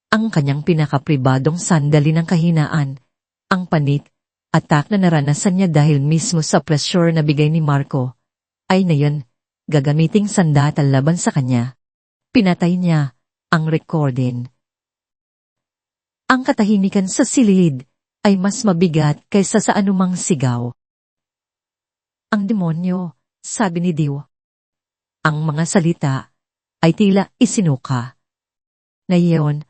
Ang kanyang pinakapribadong sandali ng kahinaan, ang panic attack na naranasan niya dahil mismo sa pressure na bigay ni Marco, ay ngayon gagamiting sandata laban sa kanya. Pinatay niya ang recording. Ang katahimikan sa silid ay mas mabigat kaysa sa anumang sigaw. Ang demonyo, sabi ni Dio. Ang mga salita ay tila isinuka. Ngayon,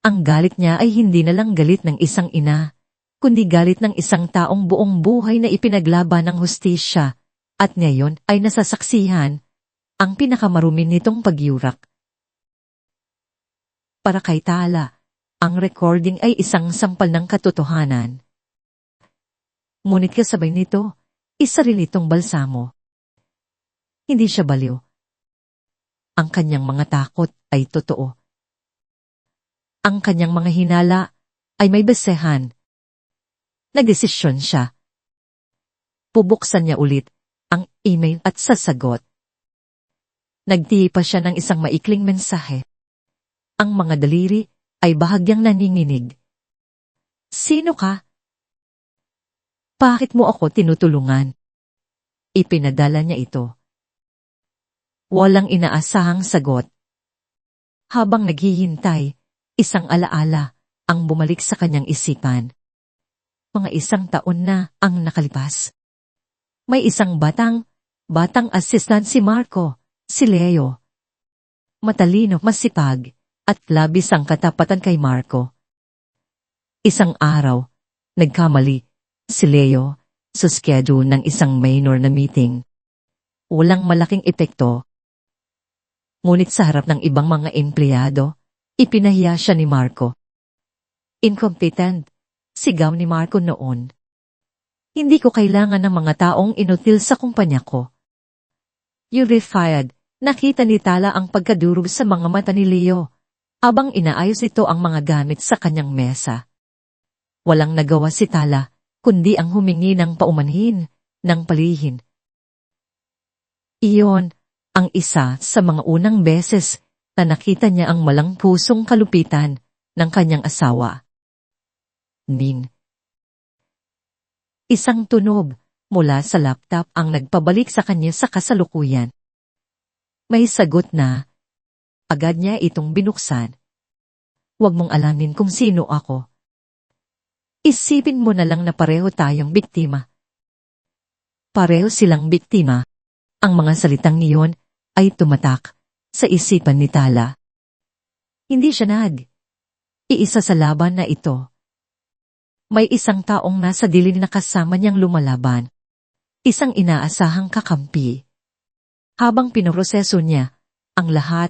ang galit niya ay hindi na lang galit ng isang ina, kundi galit ng isang taong buong buhay na ipinaglaban ng hustisya at ngayon ay nasasaksihan ang pinakamarumi nitong pagyurak. Para kay Tala, ang recording ay isang sampal ng katotohanan. Ngunit kasabay nito, isa rin itong balsamo. Hindi siya baliw. Ang kanyang mga takot ay totoo. Ang kanyang mga hinala ay may basehan. Nagdesisyon siya. Pubuksan niya ulit ang email at sasagot. Nagtipa siya ng isang maikling mensahe. Ang mga daliri ay bahagyang naninginig. Sino ka? Bakit mo ako tinutulungan? Ipinadala niya ito. Walang inaasahang sagot. Habang naghihintay, isang alaala ang bumalik sa kanyang isipan. Mga 1 taon na ang nakalipas. May isang batang assistant si Marco, si Leo. Matalino, masipag, at labis ang katapatan kay Marco. Isang araw, nagkamali si Leo sa schedule ng isang minor na meeting. Walang malaking epekto. Ngunit sa harap ng ibang mga empleyado, ipinahiya siya ni Marco. Incompetent, sigaw ni Marco noon. Hindi ko kailangan ng mga taong inutil sa kumpanya ko. You're fired. Nakita ni Tala ang pagkadurog sa mga mata ni Leo, abang inaayos ito ang mga gamit sa kanyang mesa. Walang nagawa si Tala, kundi ang humingi ng paumanhin, ng palihin. Iyon ang isa sa mga unang beses na nakita niya ang malang pusong kalupitan ng kanyang asawa. Ning. Isang tunog mula sa laptop ang nagpabalik sa kanya sa kasalukuyan. May sagot na. Agad niya itong binuksan. Huwag mong alamin kung sino ako. Isipin mo na lang na pareho tayong biktima. Pareho silang biktima. Ang mga salitang iyon ay tumatak sa isipan ni Tala. Hindi siya iisa sa laban na ito. May isang taong nasa dilim na kasama niyang lumalaban. Isang inaasahang kakampi. Habang pinoproseso niya ang lahat,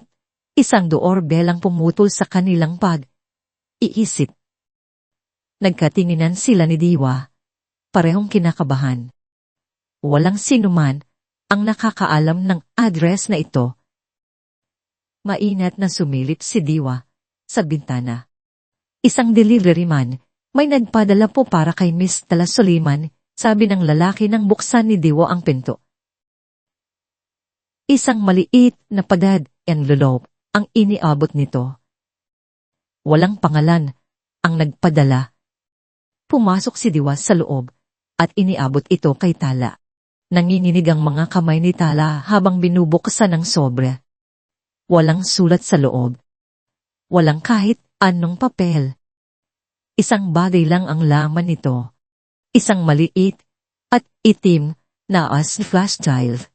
isang doorbell ang pumutol sa kanilang pag-iisip. Nagkatinginan sila ni Diwa, parehong kinakabahan. Walang sinuman ang nakakaalam ng address na ito. Mainat na sumilip si Diwa sa bintana. Isang delivery man, may nagpadala po para kay Miss Tala Soliman, sabi ng lalaki nang buksan ni Diwa ang pinto. Isang maliit na padad envelope ang iniabot nito. Walang pangalan ang nagpadala. Pumasok si Diwa sa loob at iniabot ito kay Tala. Nanginginig ang mga kamay ni Tala habang binubuksan ng sobre. Walang sulat sa loob. Walang kahit anong papel. Isang bagay lang ang laman nito. Isang maliit at itim na flash drive.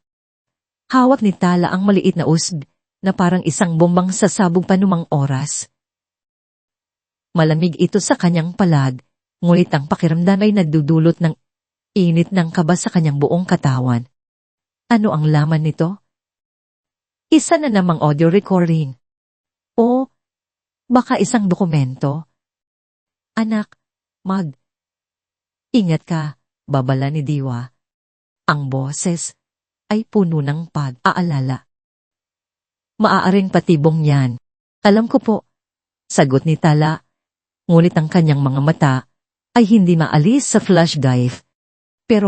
Hawak ni Tala ang maliit na USB na parang isang bombang sasabog panumang oras. Malamig ito sa kanyang palag, ngunit ang pakiramdam ay nagdudulot ng init ng kaba sa kanyang buong katawan. Ano ang laman nito? Isa na namang audio recording. O baka isang dokumento. Anak, ingat ka, babala ni Diwa. Ang boses ay puno ng pag-aalala. Maaaring patibong yan. Alam ko po, sagot ni Tala, ngunit ang kanyang mga mata ay hindi maalis sa flash drive. Pero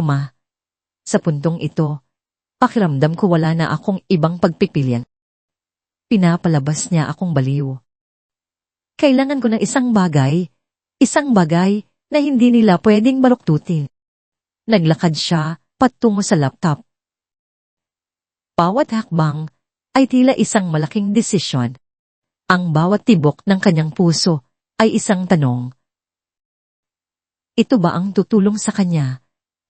sa puntong ito, pakiramdam ko wala na akong ibang pagpipilian. Pinapalabas niya akong baliw. Kailangan ko ng isang bagay na hindi nila pwedeng baluktutin. Naglakad siya patungo sa laptop. Bawat hakbang ay tila isang malaking desisyon. Ang bawat tibok ng kanyang puso ay isang tanong. Ito ba ang tutulong sa kanya?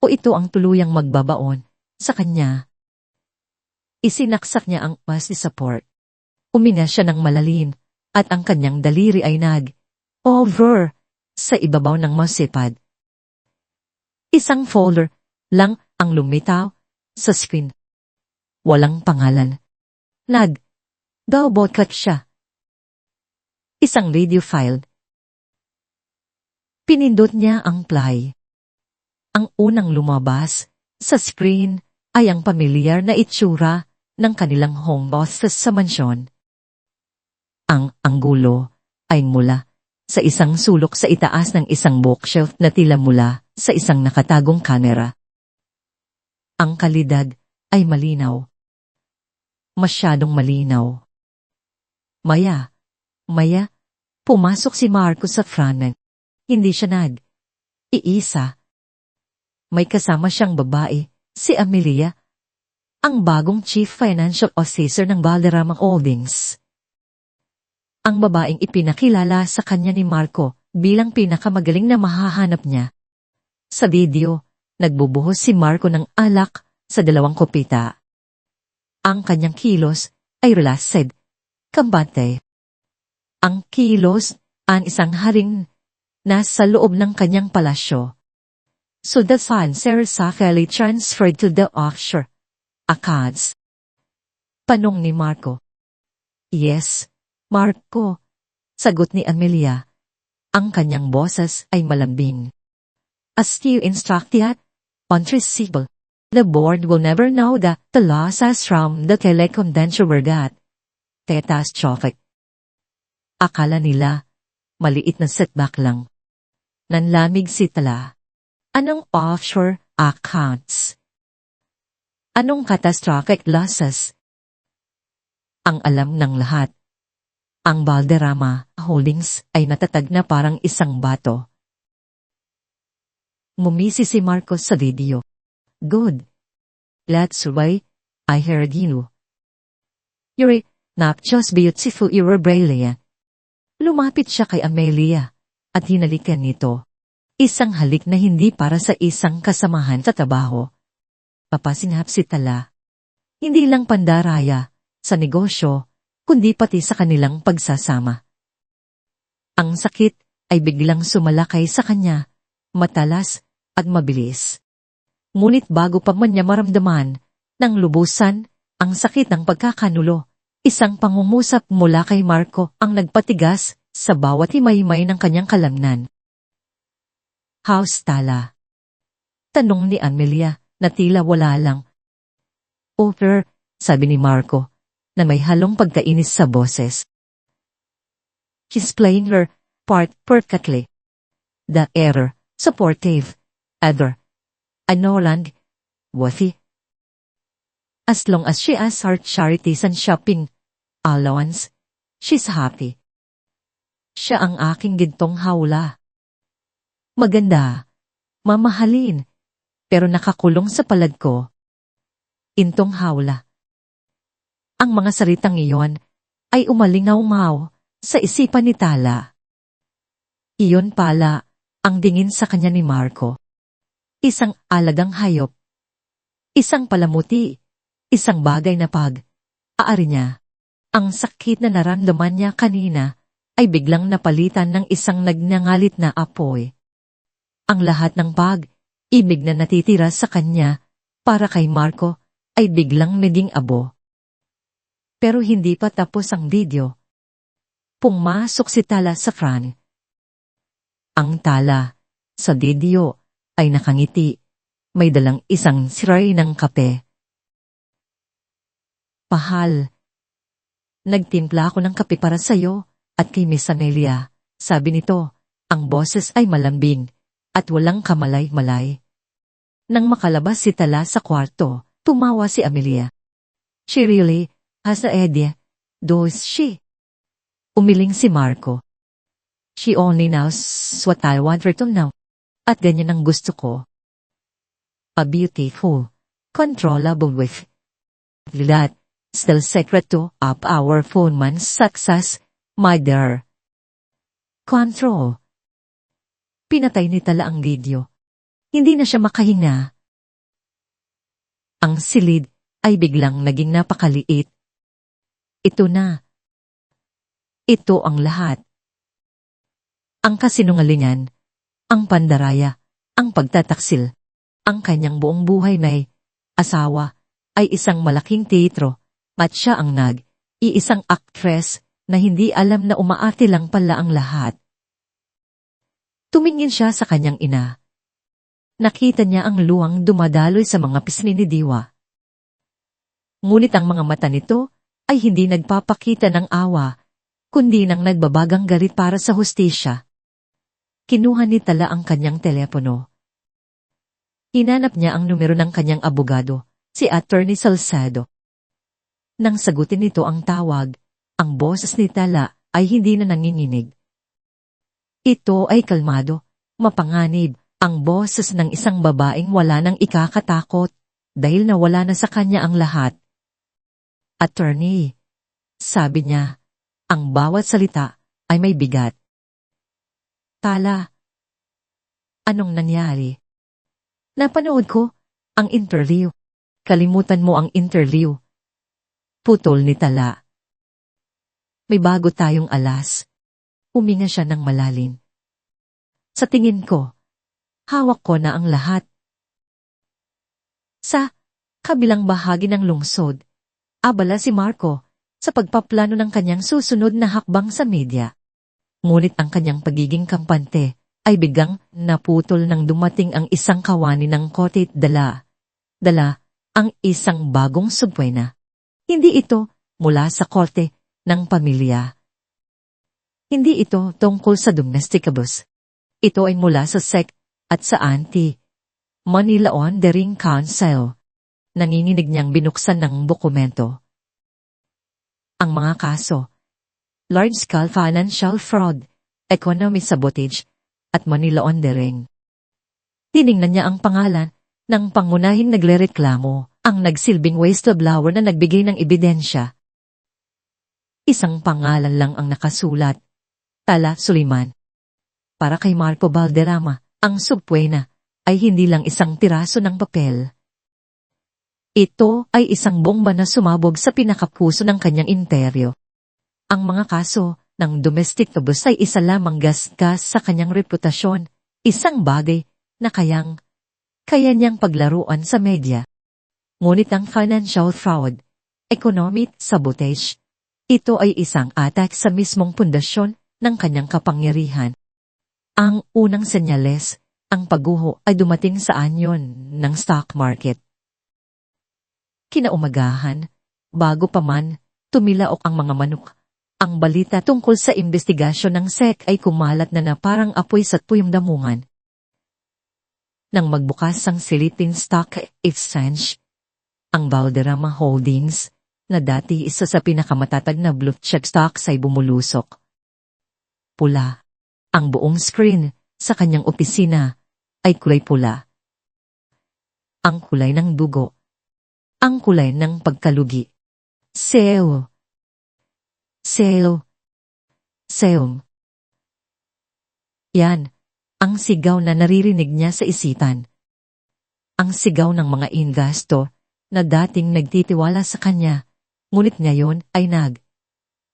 O ito ang tuluyang magbabaon sa kanya? Isinaksak niya ang pasi sa port. Uminga siya ng malalim at ang kanyang daliri ay over sa ibabaw ng mousepad. Isang folder lang ang lumitaw sa screen. Walang pangalan. Nag-double-click siya. Isang radio file. Pinindot niya ang play. Ang unang lumabas sa screen ay ang pamilyar na itsura ng kanilang home office sa mansyon. Ang anggulo ay mula sa isang sulok sa itaas ng isang bookshelf na tila mula sa isang nakatagong kamera. Ang kalidad ay malinaw. Masyadong malinaw. Maya, pumasok si Marco sa front. Hindi siya iisa. May kasama siyang babae, si Amelia, ang bagong Chief Financial Officer ng Valderrama Holdings. Ang babaeng ipinakilala sa kanya ni Marco bilang pinakamagaling na mahahanap niya. Sa video, nagbubuhos si Marco ng alak sa 2 kopita. Ang kanyang kilos ay relaxed, kambate. Ang kilos ang isang haring nasa loob ng kanyang palasyo. So the funds are safely transferred to the offshore accounts. Tanong ni Marco. Yes, Marco. Sagot ni Amelia. Ang kanyang boses ay malambing. As you instructed, on receivable, the board will never know that the losses from the telecom venture were that catastrophic. Akala nila, maliit na setback lang. Nanlamig si Tala. Anong offshore accounts? Anong catastrophic losses? Ang alam ng lahat. Ang Valderrama Holdings ay natatag na parang isang bato. Mumisi si Marcos sa video. Good. That's why I heard you. You're not just beautiful, you're brilliant. Lumapit siya kay Amelia at hinalikan nito. Isang halik na hindi para sa isang kasamahan sa trabaho. Papasinghap si Tala. Hindi lang pandaraya sa negosyo, kundi pati sa kanilang pagsasama. Ang sakit ay biglang sumalakay sa kanya, matalas at mabilis. Ngunit bago pa man niya maramdaman ng lubusan ang sakit ng pagkakanulo, isang pangungusap mula kay Marco ang nagpatigas sa bawat himay-himay ng kanyang kalamnan. How's Tala? Tanong ni Amelia na tila wala lang. Over, sabi ni Marco, na may halong pagkainis sa boses. She's playing her part perfectly. The error, supportive, other, annoying, worthy. As long as she has her charities and shopping allowance, she's happy. Siya ang aking gintong hawla. Maganda, mamahalin, pero nakakulong sa palad ko. Intong hawla. Ang mga salitang iyon ay umalingaw-ngaw sa isipan ni Tala. Iyon pala ang dingin sa kanya ni Marco. Isang alagang hayop. Isang palamuti. Isang bagay na aari niya. Ang sakit na naramdaman niya kanina ay biglang napalitan ng isang nagnangalit na apoy. Ang lahat ng ibig na natitira sa kanya para kay Marco ay biglang naging abo. Pero hindi pa tapos ang video. Pumasok si Tala sa front. Ang Tala sa video ay nakangiti. May dalang isang siray ng kape. Pahal. Nagtimpla ako ng kape para sa'yo at kay Miss Amelia. Sabi nito, ang boses ay malambing at walang kamalay-malay. Nang makalabas si Tala sa kwarto, tumawa si Amelia. She really has an idea, does she? Umiling si Marco. She only knows what I want her to know. At ganyan ang gusto ko. A beautiful, controllable with that, still secret to up our man's success, my dear. Control. Pinatay ni Tala ang video. Hindi na siya makahinga. Ang silid ay biglang naging napakaliit. Ito na. Ito ang lahat. Ang kasinungalingan, ang pandaraya, ang pagtataksil, ang kanyang buong buhay may asawa ay isang malaking teatro at siya ang iisang actress na hindi alam na umaarte lang pala ang lahat. Tumingin siya sa kanyang ina. Nakita niya ang luwang dumadaloy sa mga pisngi ni Diwa. Ngunit ang mga mata nito ay hindi nagpapakita ng awa, kundi ng nagbabagang galit para sa hustisya. Kinuha ni Tala ang kanyang telepono. Hinanap niya ang numero ng kanyang abogado, si Attorney Salcedo. Nang sagutin nito ang tawag, ang boses ni Tala ay hindi na nanginginig. Ito ay kalmado, mapanganib, ang boses ng isang babaeng wala nang ikakatakot, dahil nawala na sa kanya ang lahat. Attorney, sabi niya, ang bawat salita ay may bigat. Tala, anong nangyari? Napanood ko ang interview. Kalimutan mo ang interview. Putol ni Tala. May bago tayong alas. Huminga siya ng malalim. Sa tingin ko, hawak ko na ang lahat. Sa kabilang bahagi ng lungsod, abala si Marco sa pagpaplano ng kanyang susunod na hakbang sa media. Ngunit ang kanyang pagiging kampante ay biglang naputol nang dumating ang isang kawani ng kote at dala ang isang bagong subwena. Hindi ito mula sa korte ng pamilya. Hindi ito tungkol sa domestic abuse. Ito ay mula sa SEC at sa Anti-Money Laundering Council. Nanginginig niyang binuksan ng dokumento. Ang mga kaso, large-scale financial fraud, economic sabotage, at money laundering. Tiningnan niya ang pangalan ng pangunahing naglereklamo, ang nagsilbing whistleblower na nagbigay ng ebidensya. Isang pangalan lang ang nakasulat, Tala Suliman. Para kay Marco Valderrama, ang subwena ay hindi lang isang tiraso ng papel. Ito ay isang bomba na sumabog sa pinakapuso ng kanyang imperyo. Ang mga kaso ng domestic abuse ay isa lamang gasgas sa kanyang reputasyon, isang bagay na kaya niyang paglaruan sa media. Ngunit ang financial fraud, economic sabotage, ito ay isang attack sa mismong pundasyon ng kanyang kapangyarihan. Ang unang senyales, ang pagguho ay dumating sa anyon ng stock market. Kinaumagahan, bago pa man tumilaok ang mga manok, ang balita tungkol sa investigasyon ng SEC ay kumalat na parang apoy sa tuyong damungan. Nang magbukas ang Philippine Stock Exchange, ang Valderrama Holdings, na dati isa sa pinakamatatag na blue chip stocks ay bumulusok. Pula. Ang buong screen sa kanyang opisina ay kulay pula. Ang kulay ng dugo. Ang kulay ng pagkalugi. Seo. Yan, ang sigaw na naririnig niya sa isipan. Ang sigaw ng mga investor na dating nagtitiwala sa kanya, ngunit ngayon ay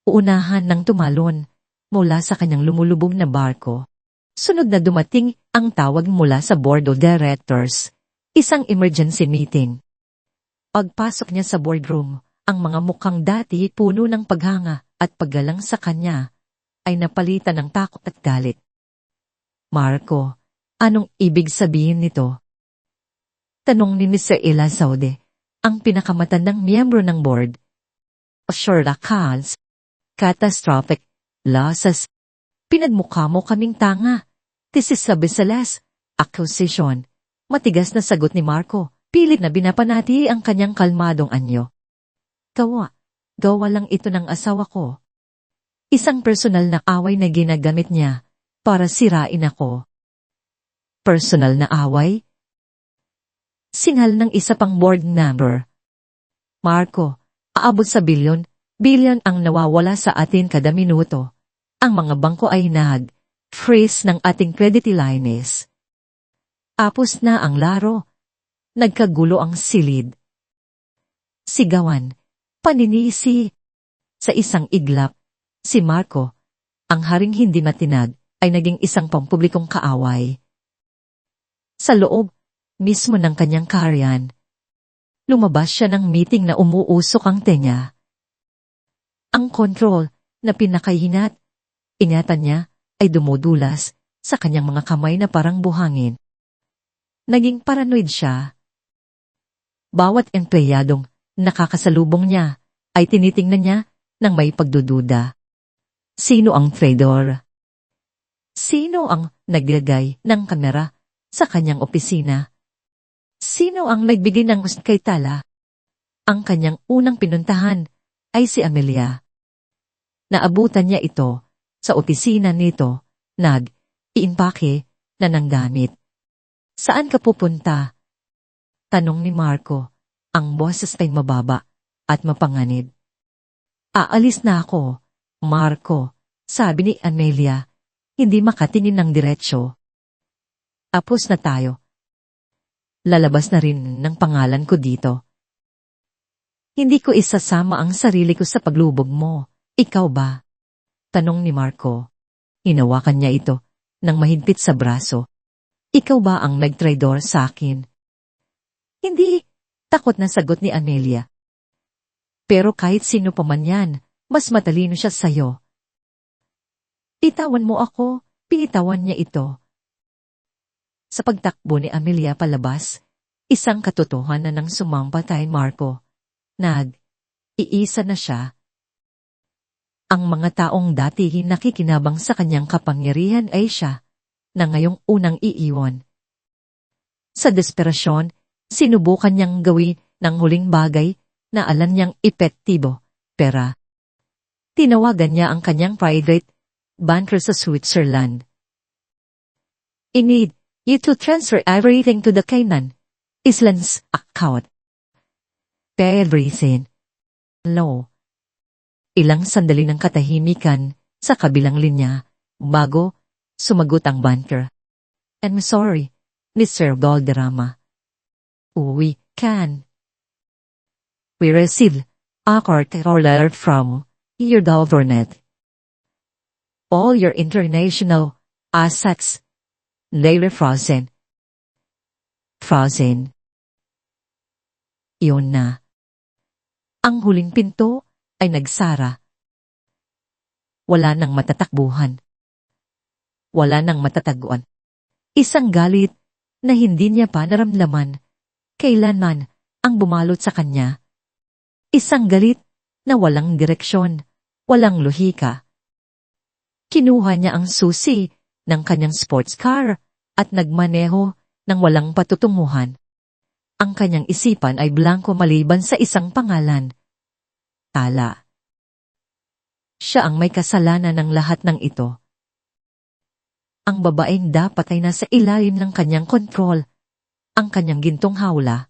uunahan ng tumalon mula sa kanyang lumulubog na barko. Sunod na dumating ang tawag mula sa board of directors, isang emergency meeting. Pagpasok niya sa boardroom, ang mga mukhang dati puno ng paghanga at paggalang sa kanya ay napalitan ng takot at galit. Marco, anong ibig sabihin nito? Tanong ni Mr. Ila Saude, ang pinakamatandang miyembro ng board. Sure accounts, catastrophic losses. Pinagmukha mo kaming tanga. This is a business accusation. Matigas na sagot ni Marco, pilit na binapanati ang kanyang kalmadong anyo. Gawa lang ito ng asawa ko. Isang personal na away na ginagamit niya para sirain ako. Personal na away? Singhal ng isa pang board member. Marco, aabot sa bilyon ang nawawala sa atin kada minuto. Ang mga bangko ay freeze ng ating credit lines. Apos na ang laro. Nagkagulo ang silid. Sigawan, paninisi. Sa isang iglap, si Marco, ang haring hindi matinag, ay naging isang pampublikong kaaway. Sa loob, mismo ng kanyang kaharian, lumabas siya ng meeting na umuusok ang tenga. Ang kontrol na pinakahinat, ingatan niya, ay dumudulas sa kanyang mga kamay na parang buhangin. Naging paranoid siya. Bawat empleyadong nakakasalubong niya ay tinitingnan niya ng may pagdududa. Sino ang traidor? Sino ang naglagay ng kamera sa kanyang opisina? Sino ang nagbigay ng gusto kay Tala? Ang kanyang unang pinuntahan ay si Amelia. Naabutan niya ito sa opisina nito, nag-iimpake na ng gamit. Saan ka pupunta? Tanong ni Marco, ang boses ay mababa at mapanganib. Aalis na ako, Marco, sabi ni Amelia, hindi makatingin ng diretsyo. Tapos na tayo. Lalabas na rin ng pangalan ko dito. Hindi ko isasama ang sarili ko sa paglubog mo. Ikaw ba? Tanong ni Marco. Hinawakan niya ito ng mahigpit sa braso. Ikaw ba ang nagtraidor sa akin? Hindi, takot na sagot ni Amelia. Pero kahit sino pa man yan, mas matalino siya sa'yo. Itawan mo ako, pinitawan niya ito. Sa pagtakbo ni Amelia palabas, isang katotohanan ng sumampa kay Marco. Iisa na siya. Ang mga taong dati nakikinabang sa kanyang kapangyarihan ay siya, na ngayong unang iiwan. Sa desperasyon, sinubukan niyang gawin ng huling bagay na alam niyang epektibo, pera. Tinawagan niya ang kanyang private banker sa Switzerland. I need you to transfer everything to the Cayman Islands account. Pay everything. No. Ilang sandali ng katahimikan sa kabilang linya bago sumagot ang banker. I'm sorry, Mr. Valderrama. We can. We received a court order from your government. All your international assets, they were frozen. Frozen. Iyon na. Ang huling pinto ay nagsara. Wala nang matatakbuhan. Wala nang matataguan. Isang galit na hindi niya pa naramdaman kailanman ang bumalot sa kanya. Isang galit na walang direksyon, walang lohika. Kinuha niya ang susi ng kanyang sports car at nagmaneho ng walang patutunguhan. Ang kanyang isipan ay blanko maliban sa isang pangalan. Tala. Siya ang may kasalanan ng lahat ng ito. Ang babaeng dapat ay nasa ilalim ng kanyang kontrol, ang kanyang gintong hawla.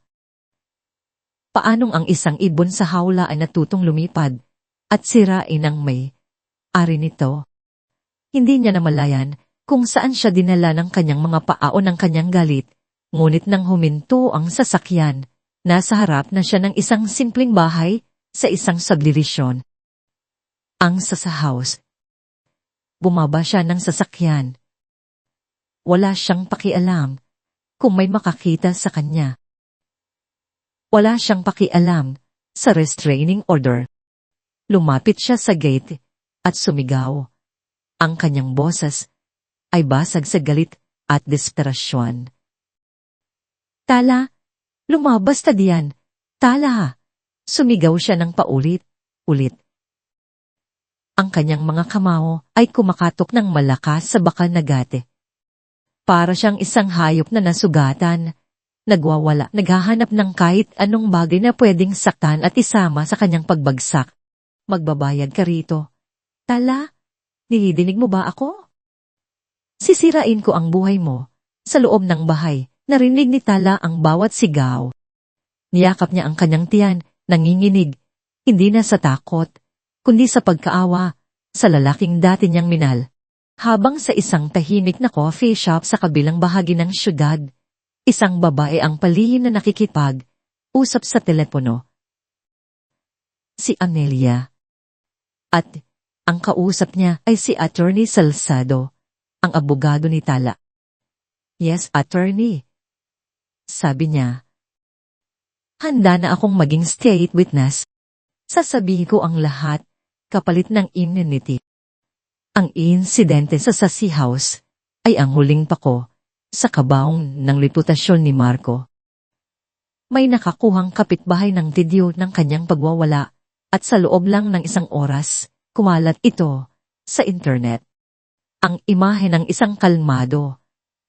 Paanong ang isang ibon sa hawla ay natutong lumipad at sirain ang may-ari nito? Hindi niya namalayan kung saan siya dinala ng kanyang mga pao ng kanyang galit, ngunit nang huminto ang sasakyan, nasa harap na siya ng isang simpleng bahay sa isang subdivision. Ang house. Bumaba siya ng sasakyan. Wala siyang pakialam kung may makakita sa kanya. Wala siyang pakialam sa restraining order. Lumapit siya sa gate at sumigaw. Ang kanyang boses ay basag sa galit at desperasyon. Tala, lumabas ta diyan. Tala! Sumigaw siya ng paulit-ulit. Ang kanyang mga kamao ay kumakatok ng malakas sa bakal na gate. Para siyang isang hayop na nasugatan, nagwawala, naghahanap ng kahit anong bagay na pwedeng saktan at isama sa kanyang pagbagsak. Magbabayad ka rito. Tala, nilidinig mo ba ako? Sisirain ko ang buhay mo. Sa loob ng bahay, narinig ni Tala ang bawat sigaw. Niyakap niya ang kanyang tiyan, nanginginig, hindi na sa takot, kundi sa pagkaawa, sa lalaking dati niyang minal. Habang sa isang tahimik na coffee shop sa kabilang bahagi ng syudad, isang babae ang palihim na nakikipag-usap sa telepono. Si Amelia. At ang kausap niya ay si Attorney Salcedo, ang abogado ni Tala. Yes, attorney. Sabi niya. Handa na akong maging state witness. Sasabihin ko ang lahat, kapalit ng immunity. Ang insidente sa Sassy House ay ang huling pako sa kabaong ng reputasyon ni Marco. May nakakuhang kapitbahay ng video ng kanyang pagwawala at sa loob lang ng isang oras, kumalat ito sa internet. Ang imahe ng isang kalmado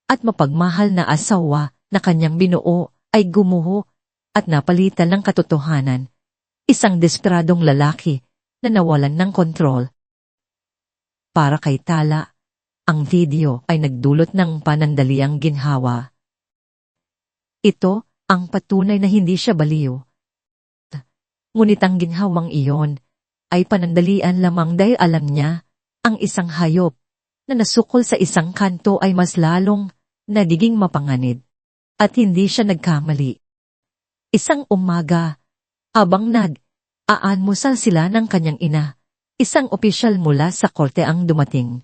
at mapagmahal na asawa na kanyang binuo ay gumuho at napalitan ng katotohanan. Isang desperadong lalaki na nawalan ng kontrol. Para kay Tala, ang video ay nagdulot ng panandaliang ginhawa. Ito ang patunay na hindi siya baliw. Ngunit ang ginhawang iyon ay panandalian lamang dahil alam niya ang isang hayop na nasukol sa isang kanto ay mas lalong nagiging mapanganib. At hindi siya nagkamali. Isang umaga, habang nag-aanmusal sila ng kanyang ina, isang opisyal mula sa korte ang dumating.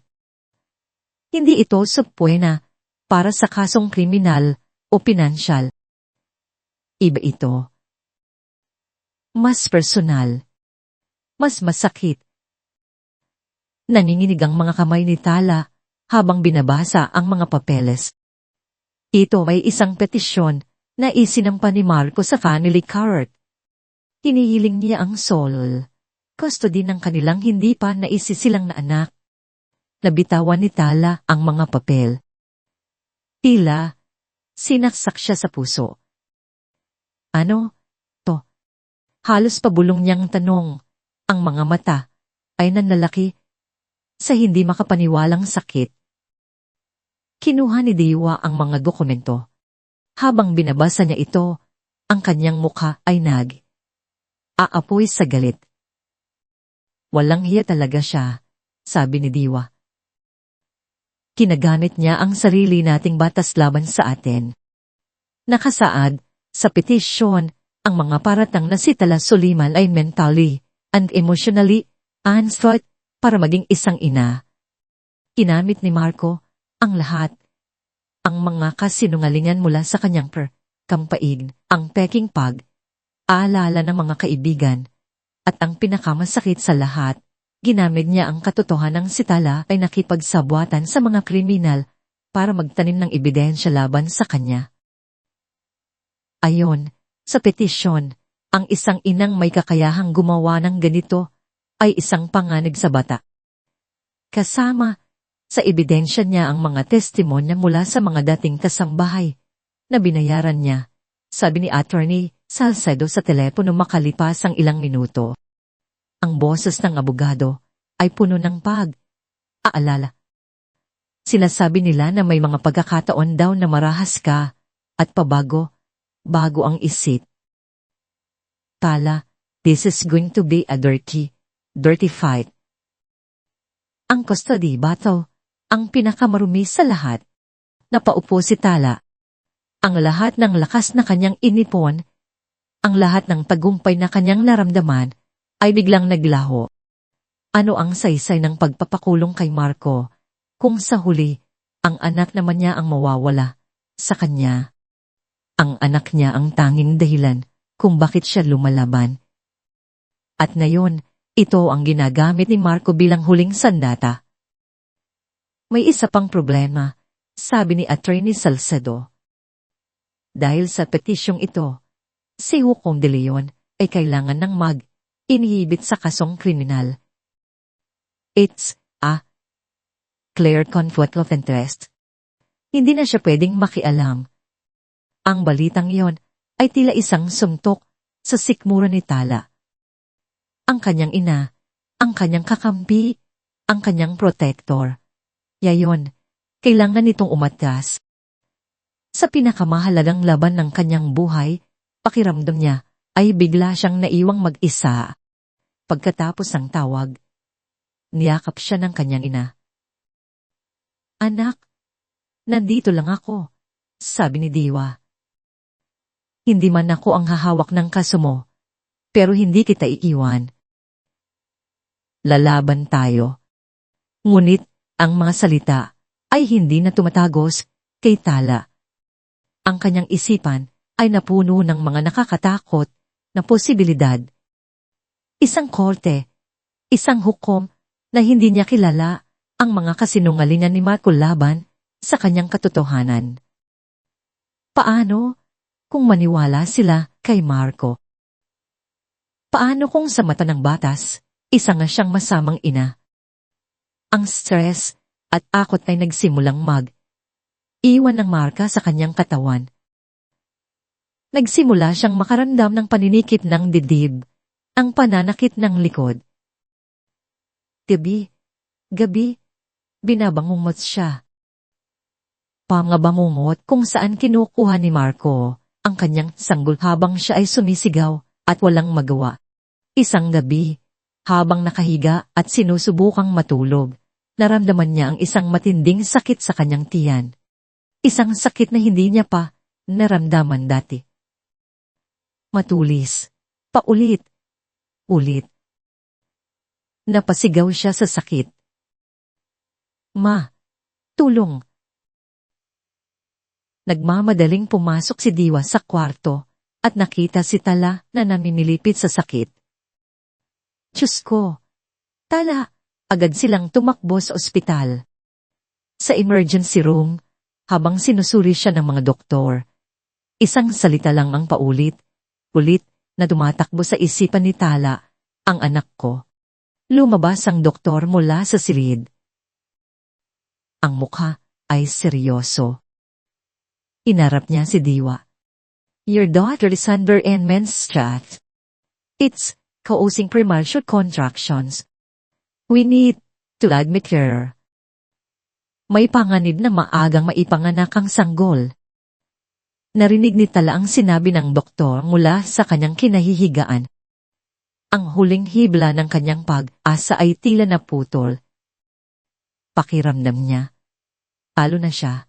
Hindi ito supwena para sa kasong kriminal o pinansyal. Iba ito. Mas personal. Mas masakit. Nanginginig ang mga kamay ni Tala habang binabasa ang mga papeles. Ito ay isang petisyon na isinampa ni Marco sa family court. Hinihiling niya ang sole custody ng kanilang hindi pa naisisilang na anak. Nabitawan ni Tala ang mga papel. Tila, sinaksak siya sa puso. Ano? To. Halos pabulong niyang tanong. Ang mga mata ay nanlalaki sa hindi makapaniwalang sakit. Kinuha ni Diwa ang mga dokumento. Habang binabasa niya ito, ang kanyang mukha ay aapoy sa galit. Walang hiya talaga siya, sabi ni Diwa. Kinagamit niya ang sarili nating batas laban sa atin. Nakasaad sa petisyon ang mga paratang na si Tala Soliman ay mentally and emotionally unfit para maging isang ina. Ginamit ni Marco ang lahat. Ang mga kasinungalingan mula sa kanyang kampaig, ang peking aalala ng mga kaibigan, at ang pinakamasakit sa lahat, ginamit niya ang katotohanang si Tala ay nakipagsabwatan sa mga kriminal para magtanim ng ebidensya laban sa kanya. Ayon sa petisyon, ang isang inang may kakayahang gumawa ng ganito ay isang panganib sa bata. Kasama sa ebidensya niya ang mga testimonya mula sa mga dating kasambahay na binayaran niya, sabi ni Attorney Salcedo sa telepono makalipas ang ilang minuto. Ang boses ng abogado ay puno ng pag-aalala. Sinasabi nila na may mga pagkakataon daw na marahas ka at bago ang isip. Tala, this is going to be a dirty fight. Ang custody battle, ang pinakamarumi sa lahat. Napaupo si Tala. Ang lahat ng lakas na kanyang inipon, ang lahat ng tagumpay na kanyang naramdaman, ay biglang naglaho. Ano ang saysay ng pagpapakulong kay Marco, kung sa huli, ang anak naman niya ang mawawala sa kanya. Ang anak niya ang tanging dahilan kung bakit siya lumalaban. At ngayon, ito ang ginagamit ni Marco bilang huling sandata. May isa pang problema, sabi ni Attorney Salcedo. Dahil sa petisyong ito, si Hukom de Leon ay kailangan ng inhibit sa kasong kriminal. It's a clear conflict of interest. Hindi na siya pwedeng makialam. Ang balitang iyon ay tila isang sumtok sa sikmura ni Tala. Ang kanyang ina, ang kanyang kakampi, ang kanyang protector. Yayon, kailangan nitong umatras. Sa pinakamahalagang laban ng kanyang buhay, pakiramdam niya ay bigla siyang naiwang mag-isa. Pagkatapos ng tawag, niyakap siya ng kanyang ina. Anak, nandito lang ako, sabi ni Diwa. Hindi man ako ang hahawak ng kaso mo, pero hindi kita iiwan. Lalaban tayo. Ngunit, ang mga salita ay hindi na tumatagos kay Tala. Ang kanyang isipan ay napuno ng mga nakakatakot na posibilidad. Isang korte, isang hukom na hindi niya kilala ang mga kasinungalingan ni Marco laban sa kanyang katotohanan. Paano kung maniwala sila kay Marco? Paano kung sa mata ng batas, isa nga siyang masamang ina? Ang stress at akot ay nagsimulang iwan ng marka sa kanyang katawan. Nagsimula siyang makaramdam ng paninikip ng dibdib, ang pananakit ng likod. Gabi, binabangungot siya. Pangabangungot kung saan kinukuha ni Marco ang kanyang sanggol habang siya ay sumisigaw at walang magawa. Isang gabi, habang nakahiga at sinusubukang matulog, naramdaman niya ang isang matinding sakit sa kanyang tiyan. Isang sakit na hindi niya pa naramdaman dati. Matulis, paulit-ulit. Napasigaw siya sa sakit. Ma, tulong! Nagmamadaling pumasok si Diwa sa kwarto at nakita si Tala na naminilipit sa sakit. Diyos ko! Tala! Agad silang tumakbo sa ospital. Sa emergency room, habang sinusuri siya ng mga doktor, isang salita lang ang paulit-ulit na tumatakbo sa isipan ni Tala, ang anak ko. Lumabas ang doktor mula sa silid. Ang mukha ay seryoso. Inarap niya si Diwa. Your daughter is under immense stress. It's causing premature contractions. We need to admit her. May panganib na maagang maipanganak ang sanggol. Narinig ni Tala ang sinabi ng doktor mula sa kanyang kinahihigaan. Ang huling hibla ng kanyang pag-asa ay tila naputol. Pakiramdam niya. Talo na siya.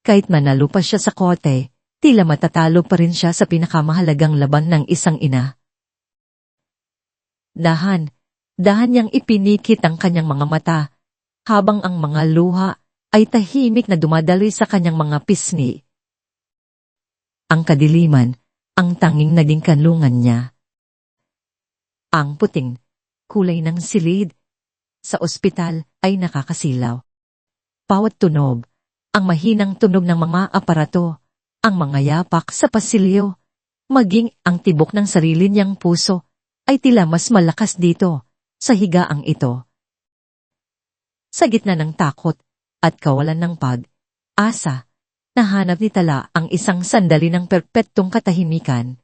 Kahit manalo pa siya sa korte, tila matatalo pa rin siya sa pinakamahalagang laban ng isang ina. Dahan niyang ipinikit ang kanyang mga mata, habang ang mga luha ay tahimik na dumadaloy sa kanyang mga pisngi. Ang kadiliman, ang tanging naging kanlungan niya. Ang puting kulay ng silid sa ospital ay nakakasilaw. Bawat tunog, ang mahinang tunog ng mga aparato, ang mga yapak sa pasilyo, maging ang tibok ng sarili niyang puso, ay tila mas malakas dito sa higaang ito. Sa gitna ng takot at kawalan ng pag-asa, nahanap ni Tala ang isang sandali ng perpektong katahimikan.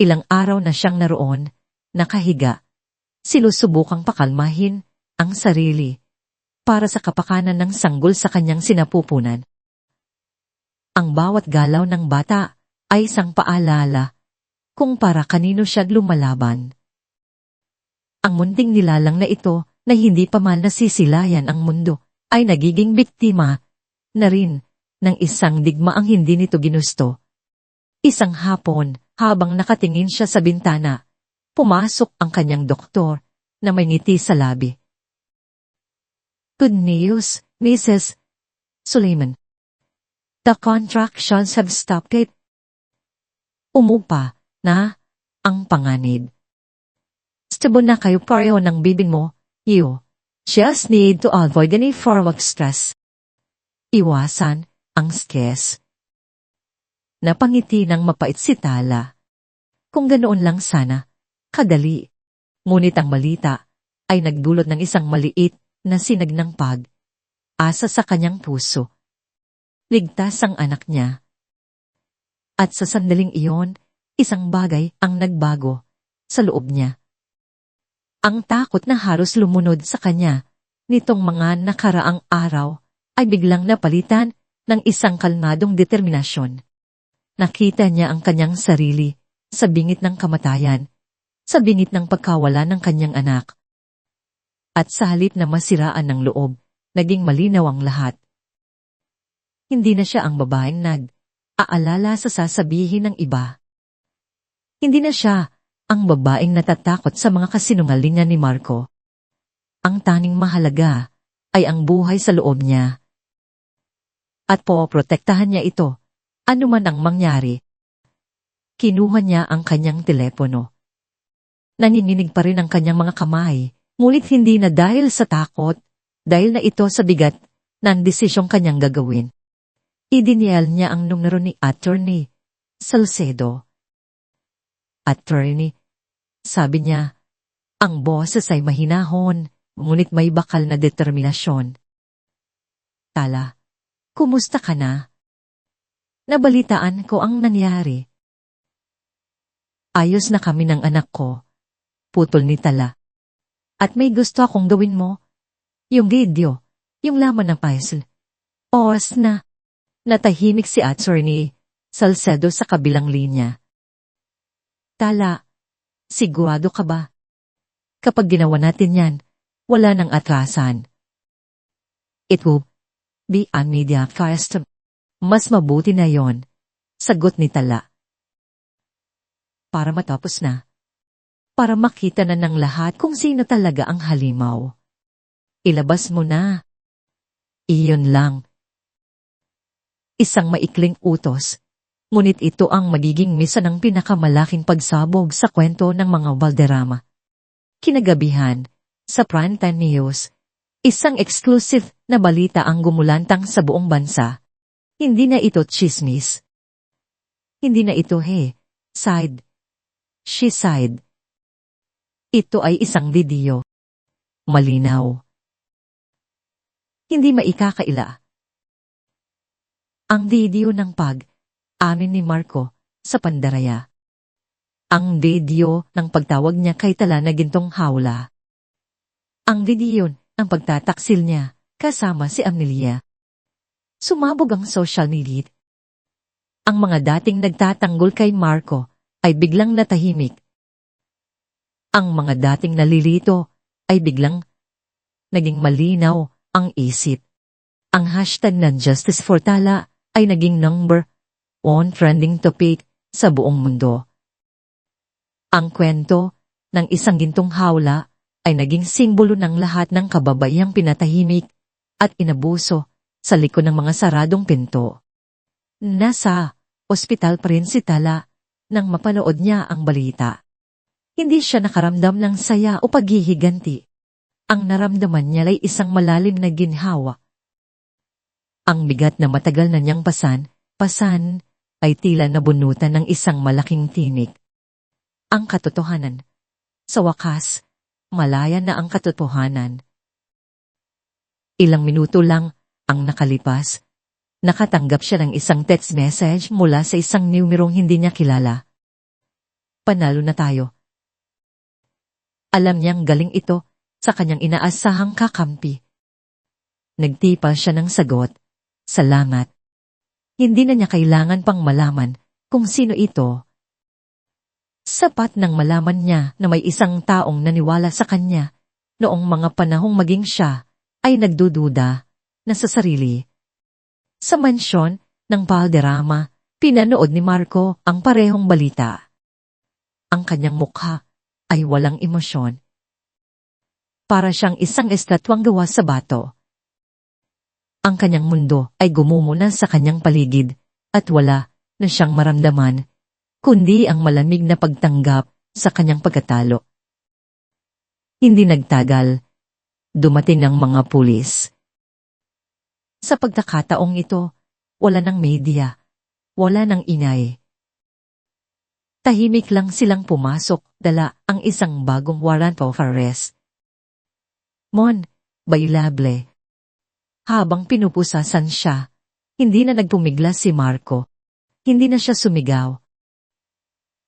Ilang araw na siyang naroon, nakahiga, sinusubukang pakalmahin ang sarili para sa kapakanan ng sanggol sa kanyang sinapupunan. Ang bawat galaw ng bata ay isang paalala kung para kanino siya lumalaban. Ang munting nilalang na ito na hindi pa man nasisilayan ang mundo ay nagiging biktima na rin ng isang digmaang hindi nito ginusto. Isang hapon, habang nakatingin siya sa bintana, pumasok ang kanyang doktor na may ngiti sa labi. Good news, Mrs. Suleiman. The contractions have stopped. Umupa na ang panganib. Stable na kayo pareho ng bibig mo. You just need to avoid any form of stress. Iwasan ang stress. Napangiti ng mapait si Tala. Kung ganoon lang sana, kadali. Ngunit ang balita ay nagdulot ng isang maliit na sinag ng pag-asa sa kanyang puso. Ligtas ang anak niya. At sa sandaling iyon, isang bagay ang nagbago sa loob niya. Ang takot na halos lumunod sa kanya nitong mga nakaraang araw ay biglang napalitan ng isang kalmadong determinasyon. Nakita niya ang kanyang sarili sa bingit ng kamatayan, sa bingit ng pagkawala ng kanyang anak. At sa halip na masiraan ng loob, naging malinaw ang lahat. Hindi na siya ang babaeng nag-aalala sa sasabihin ng iba. Hindi na siya ang babaeng natatakot sa mga kasinungalingan ni Marco. Ang tanging mahalaga ay ang buhay sa loob niya. At poprotektahan niya ito, anuman ang mangyari. Kinuha niya ang kanyang telepono. Nanginginig pa rin ang kanyang mga kamay, ngunit hindi na dahil sa takot, dahil na ito sa bigat ng desisyong kanyang gagawin. Idinial niya ang numero ni Attorney Salcedo. Attorney, sabi niya, ang boses ay mahinahon, ngunit may bakal na determinasyon. Tala, kumusta ka na? Nabalitaan ko ang nangyari. Ayos na kami ng anak ko, putol ni Tala. At may gusto akong gawin mo, yung video, yung laman ng puzzle. Oras na. Natahimik si Attorney Salcedo sa kabilang linya. Tala, sigurado ka ba? Kapag ginawa natin yan, wala nang atrasan. It will be a media fast. Mas mabuti na yon, sagot ni Tala. Para matapos na. Para makita na ng lahat kung sino talaga ang halimaw. Ilabas mo na. Iyon lang. Isang maikling utos. Ngunit ito ang magiging misa ng pinakamalaking pagsabog sa kwento ng mga Valderrama. Kinagabihan, sa primetime news, isang exclusive na balita ang gumulantang sa buong bansa. Hindi na ito chismis. Hindi na ito side. She side. Ito ay isang video. Malinaw. Hindi maikakaila. Ang video ng amin ni Marco sa Pandaraya. Ang video ng pagtawag niya kay Tala na gintong hawla. Ang video ng pagtataksil niya kasama si Amelia. Sumabog ang social media. Ang mga dating nagtatanggol kay Marco ay biglang natahimik. Ang mga dating nalilito ay biglang naging malinaw ang isip. Ang hashtag ng Justice for Tala ay naging number 1 trending topic sa buong mundo. Ang kwento ng isang gintong hawla ay naging simbolo ng lahat ng kababaihang pinatahimik at inabuso sa likod ng mga saradong pinto. Nasa ospital pa rin si Tala nang mapanood niya ang balita. Hindi siya nakaramdam ng saya o paghihiganti. Ang naramdaman niya ay isang malalim na ginhawa. Ang bigat na matagal na niyang pasan ay tila nabunutan ng isang malaking tinik. Ang katotohanan. Sa wakas, malaya na ang katotohanan. Ilang minuto lang ang nakalipas, nakatanggap siya ng isang text message mula sa isang numerong hindi niya kilala. Panalo na tayo. Alam niyang galing ito sa kanyang inaasahang kakampi. Nagtipal siya ng sagot, salamat. Hindi na niya kailangan pang malaman kung sino ito. Sapat nang malaman niya na may isang taong naniwala sa kanya noong mga panahong maging siya ay nagdududa na sa sarili. Sa mansyon ng Valderrama, pinanood ni Marco ang parehong balita. Ang kanyang mukha ay walang emosyon. Para siyang isang estatwang gawa sa bato. Ang kanyang mundo ay gumumuna sa kanyang paligid at wala na siyang maramdaman, kundi ang malamig na pagtanggap sa kanyang pagkatalo. Hindi nagtagal, dumating ang mga pulis. Sa pagkakataong ito, wala ng media, wala ng ingay. Tahimik lang silang pumasok, dala ang isang bagong warrant of arrest. Mon, bailable. Habang pinupusasan siya, hindi na nagpumigla si Marco. Hindi na siya sumigaw.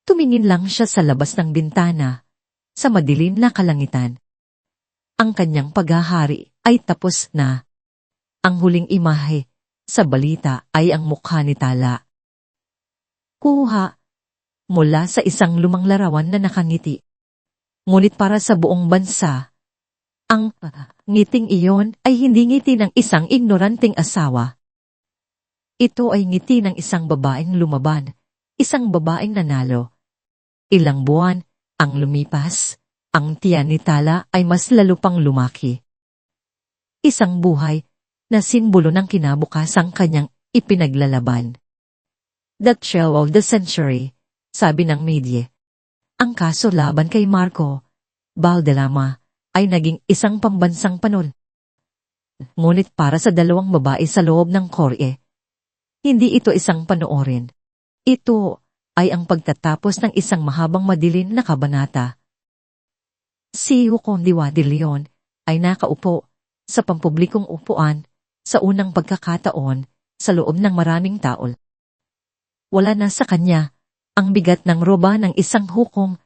Tumingin lang siya sa labas ng bintana, sa madilim na kalangitan. Ang kanyang paghahari ay tapos na. Ang huling imahe sa balita ay ang mukha ni Tala. Kuha mula sa isang lumang larawan na nakangiti. Ngunit para sa buong bansa, Ang ngiting iyon ay hindi ngiti ng isang ignoranting asawa. Ito ay ngiti ng isang babaeng lumaban, isang babaeng nanalo. Ilang buwan ang lumipas, ang tiyan ni Tala ay mas lalo pang lumaki. Isang buhay na simbolo ng kinabukasang kanyang ipinaglalaban. The Trial of the Century, sabi ng media. Ang kaso laban kay Marco Valderrama ay naging isang pambansang panol. Ngunit para sa dalawang babae sa loob ng korte, hindi ito isang panoorin. Ito ay ang pagtatapos ng isang mahabang madilim na kabanata. Si Juan Diwa de Leon ay nakaupo sa pampublikong upuan sa unang pagkakataon sa loob ng maraming tao. Wala na sa kanya ang bigat ng roba ng isang hukom,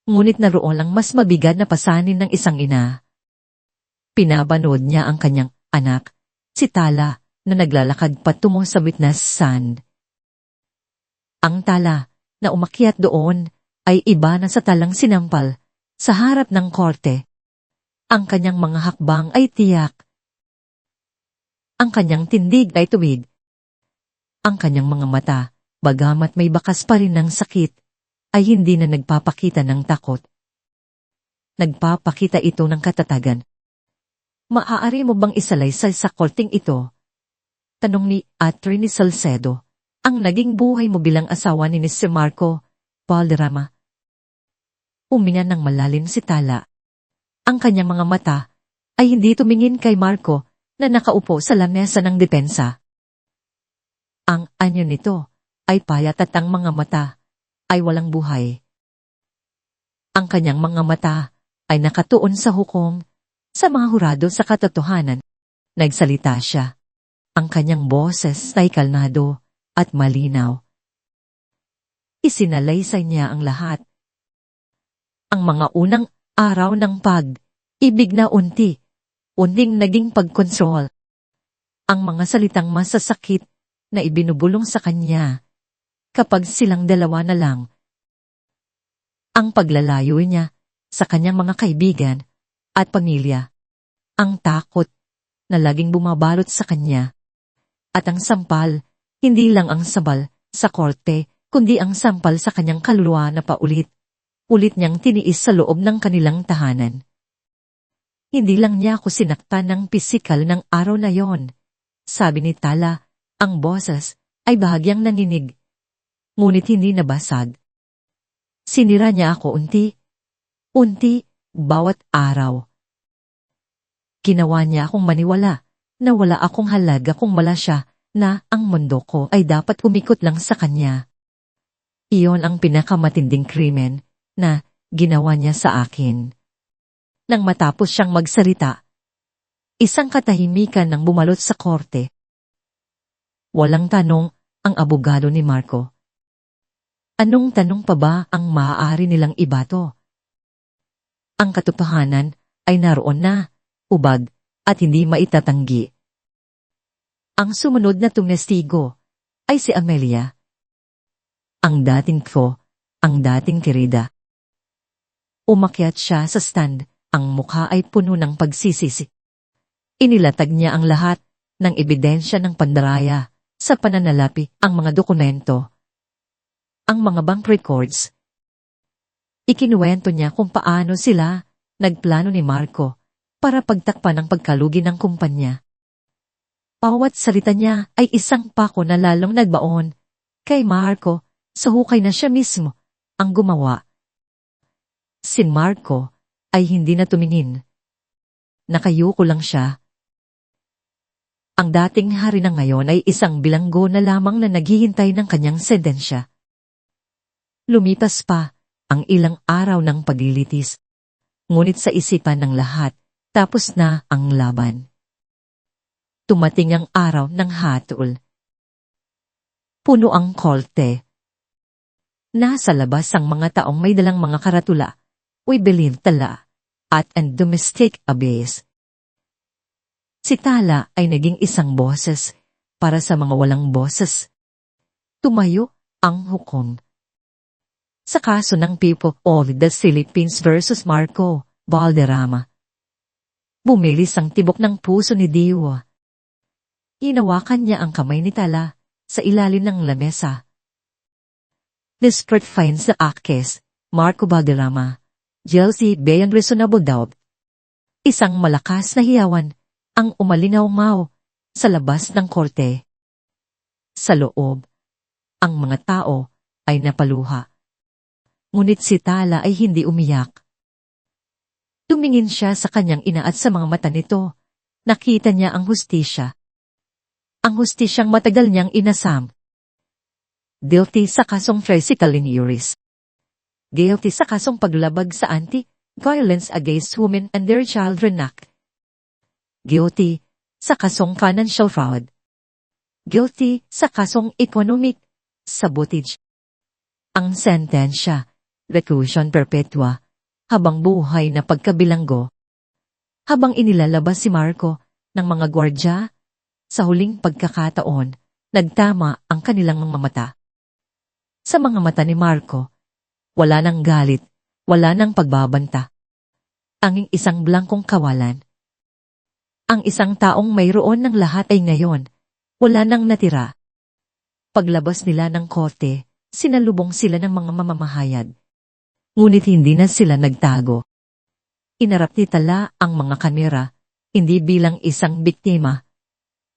ngunit naroon lang mas mabigat na pasanin ng isang ina. Pinapanood niya ang kanyang anak, si Tala, na naglalakad patungo sa witness stand. Ang Tala na umakyat doon ay iba na sa talang sinampal sa harap ng korte. Ang kanyang mga hakbang ay tiyak. Ang kanyang tindig ay tuwid. Ang kanyang mga mata, bagamat may bakas pa rin ng sakit, ay hindi na nagpapakita ng takot. Nagpapakita ito ng katatagan. Maaari mo bang isalaysay sa korting ito? Tanong ni Attorney Salcedo, ang naging buhay mo bilang asawa ni si Marco Valderrama. Huminga ng malalim si Tala. Ang kanyang mga mata ay hindi tumingin kay Marco na nakaupo sa lamesa ng depensa. Ang anyo nito ay payat at ang mga mata ay walang buhay. Ang kanyang mga mata ay nakatuon sa hukom, sa mga hurado sa katotohanan. Nagsalita siya. Ang kanyang boses ay kalmado at malinaw. Isinalaysay niya ang lahat. Ang mga unang araw ng pag-ibig na unting naging pagkontrol. Ang mga salitang masasakit na ibinubulong sa kanya kapag silang dalawa na lang. Ang paglalayo niya sa kanyang mga kaibigan at pamilya. Ang takot na laging bumabalot sa kanya. At ang sampal, hindi lang ang sabal sa korte, kundi ang sampal sa kanyang kaluluwa na paulit-ulit niyang tiniis sa loob ng kanilang tahanan. Hindi lang niya ako sinaktan ng pisikal ng araw na yon. Sabi ni Tala, ang boses ay bahagyang nanginig. Ngunit hindi nabasag. Sinira niya ako unti, bawat araw. Ginawa niya akong maniwala na wala akong halaga kung wala siya, na ang mundo ko ay dapat umikot lang sa kanya. Iyon ang pinakamatinding krimen na ginawa niya sa akin. Nang matapos siyang magsalita, isang katahimikan nang bumalot sa korte. Walang tanong ang abogado ni Marco. Anong tanong pa ba ang maaari nilang ibato? Ang katotohanan ay naroon na, ubag, at hindi maitatanggi. Ang sumunod na tumestigo ay si Amelia. Ang dating kirida. Umakyat siya sa stand, ang mukha ay puno ng pagsisisi. Inilatag niya ang lahat ng ebidensya ng pandaraya sa pananalapi, ang mga dokumento, ang mga bank records. Ikinuwento niya kung paano sila nagplano ni Marco para pagtakpan ang pagkalugi ng kumpanya. Bawat salita niya ay isang pako na lalong nagbaon kay Marco sa hukay na siya mismo ang gumawa. Si Marco ay hindi na tumingin. Nakayuko lang siya. Ang dating hari na ngayon ay isang bilanggo na lamang na naghihintay ng kanyang sentensya. Lumipas pa ang ilang araw ng paglilitis. Ngunit sa isipan ng lahat, tapos na ang laban. Tumating ang araw ng hatol. Puno ang korte. Nasa labas ang mga taong may dalang mga karatula, Wibilin Tala, at ang domestic abuse. Si Tala ay naging isang boses para sa mga walang boses. Tumayo ang hukom. Sa kaso ng People of the Philippines versus Marco Valderrama. Bumilis ang tibok ng puso ni Diwa. Hinawakan niya ang kamay ni Tala sa ilalim ng lamesa. Desperate finds the actress, Marco Valderrama, Chelsea Beyond Reasonable Doubt. Isang malakas na hiyawan ang umalingaw-ngaw sa labas ng korte. Sa loob, ang mga tao ay napaluha. Ngunit si Tala ay hindi umiyak. Tumingin siya sa kanyang ina at sa mga mata nito. Nakita niya ang hustisya. Ang hustisyang matagal niyang inasam. Guilty sa kasong physical injuries. Guilty sa kasong paglabag sa anti-violence against women and their children act. Guilty sa kasong financial fraud. Guilty sa kasong economic sabotage. Ang sentensya, reclusion perpetua, habang buhay na pagkabilanggo. Habang inilalabas si Marco ng mga gwardya, sa huling pagkakataon, nagtama ang kanilang mga mata. Sa mga mata ni Marco, wala nang galit, wala nang pagbabanta. Tanging isang blangkong kawalan. Ang isang taong mayroon ng lahat ay ngayon, wala nang natira. Paglabas nila ng korte, sinalubong sila ng mga mamamahayag. Ngunit hindi na sila nagtago. Inarap ni Tala ang mga kamera, hindi bilang isang biktima,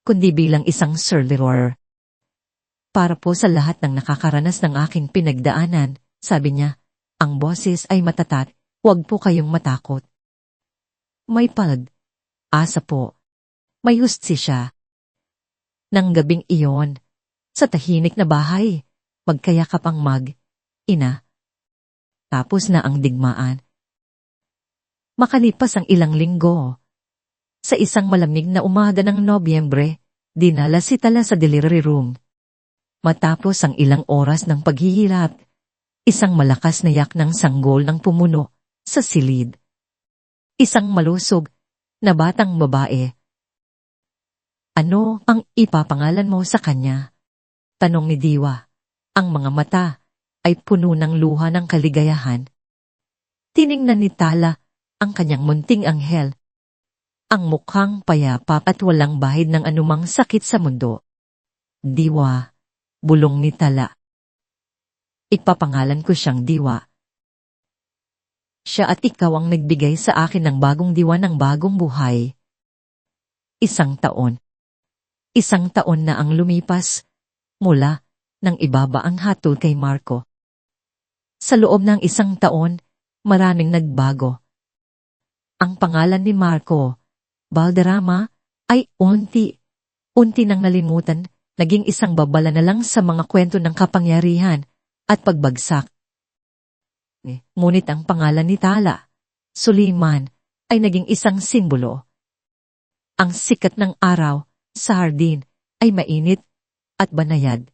kundi bilang isang survivor. Para po sa lahat ng nakakaranas ng aking pinagdaanan, sabi niya, ang boses ay matatat, huwag po kayong matakot. May asa po. May hustisya. Nang gabing iyon, sa tahimik na bahay, magkayakap ang ina. Tapos na ang digmaan. Makalipas ang ilang linggo. Sa isang malamig na umaga ng Nobyembre, dinala si Tala sa delivery room. Matapos ang ilang oras ng paghihirap, isang malakas na yak ng sanggol ng pumuno sa silid. Isang malusog na batang babae. Ano ang ipapangalan mo sa kanya? Tanong ni Diwa. Ang mga mata ay puno ng luha ng kaligayahan. Tiningnan ni Tala ang kanyang munting anghel. Ang mukhang payapa at walang bahid ng anumang sakit sa mundo. Diwa, bulong ni Tala. Ipapangalan ko siyang Diwa. Siya at ikaw ang nagbigay sa akin ng bagong diwa ng bagong buhay. 1 taon. 1 taon na ang lumipas mula nang ibaba ang hatol kay Marco. Sa loob ng 1 taon, maraming nagbago. Ang pangalan ni Marco, Valderrama, ay unti nang nalimutan, naging isang babala na lang sa mga kwento ng kapangyarihan at pagbagsak. Ngunit ang pangalan ni Tala, Suleiman, ay naging isang simbolo. Ang sikat ng araw sa hardin ay mainit at banayad.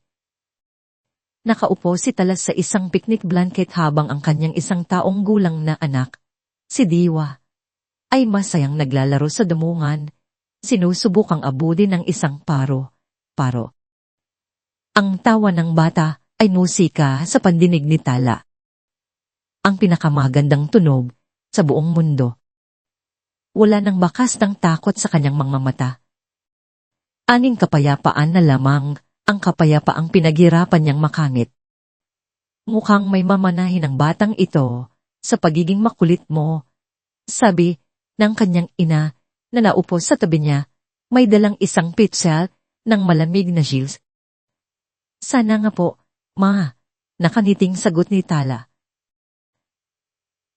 Nakaupo si Tala sa isang picnic blanket habang ang kanyang 1 taong gulang na anak, si Diwa, ay masayang naglalaro sa damungan, sinusubukang abudin ng isang paro. Ang tawa ng bata ay musika sa pandinig ni Tala. Ang pinakamagandang tunog sa buong mundo. Wala nang bakas ng takot sa kanyang mga mata. Aning kapayapaan na lamang ang kapayapaang pinaghirapan niyang makangit. Mukhang may mamanahin ang batang ito sa pagiging makulit mo, sabi ng kanyang ina na naupo sa tabi niya, may dalang isang pitsel ng malamig na Gilles. Sana nga po, ma, nakaniting sagot ni Tala.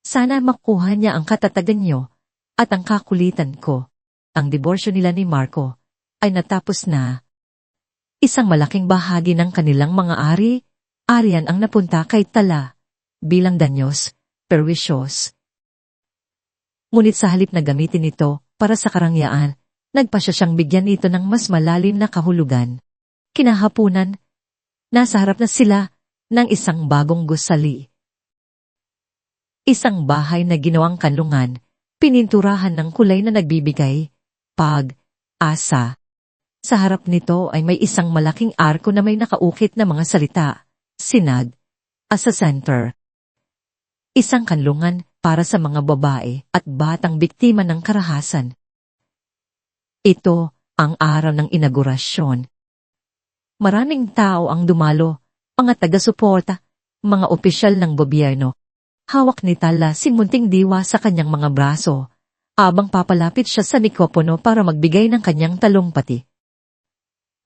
Sana makuha niya ang katatagan niyo at ang kakulitan ko. Ang diborsyo nila ni Marco ay natapos na. Isang malaking bahagi ng kanilang mga arian ang napunta kay Tala bilang danyos, perwisyos. Ngunit sa halip na gamitin ito para sa karangyaan, nagpasya siyang bigyan ito ng mas malalim na kahulugan. Kinahapunan, nasa harap na sila ng isang bagong gusali. Isang bahay na ginawang kanlungan, pininturahan ng kulay na nagbibigay pag-asa. Sa harap nito ay may isang malaking arko na may nakaukit na mga salita, sinag, as a center. Isang kanlungan para sa mga babae at batang biktima ng karahasan. Ito ang araw ng inaugurasyon. Maraming tao ang dumalo, mga taga-suporta, mga opisyal ng gobyerno. Hawak ni Tala si munting diwa sa kanyang mga braso, habang papalapit siya sa mikropono para magbigay ng kanyang talumpati.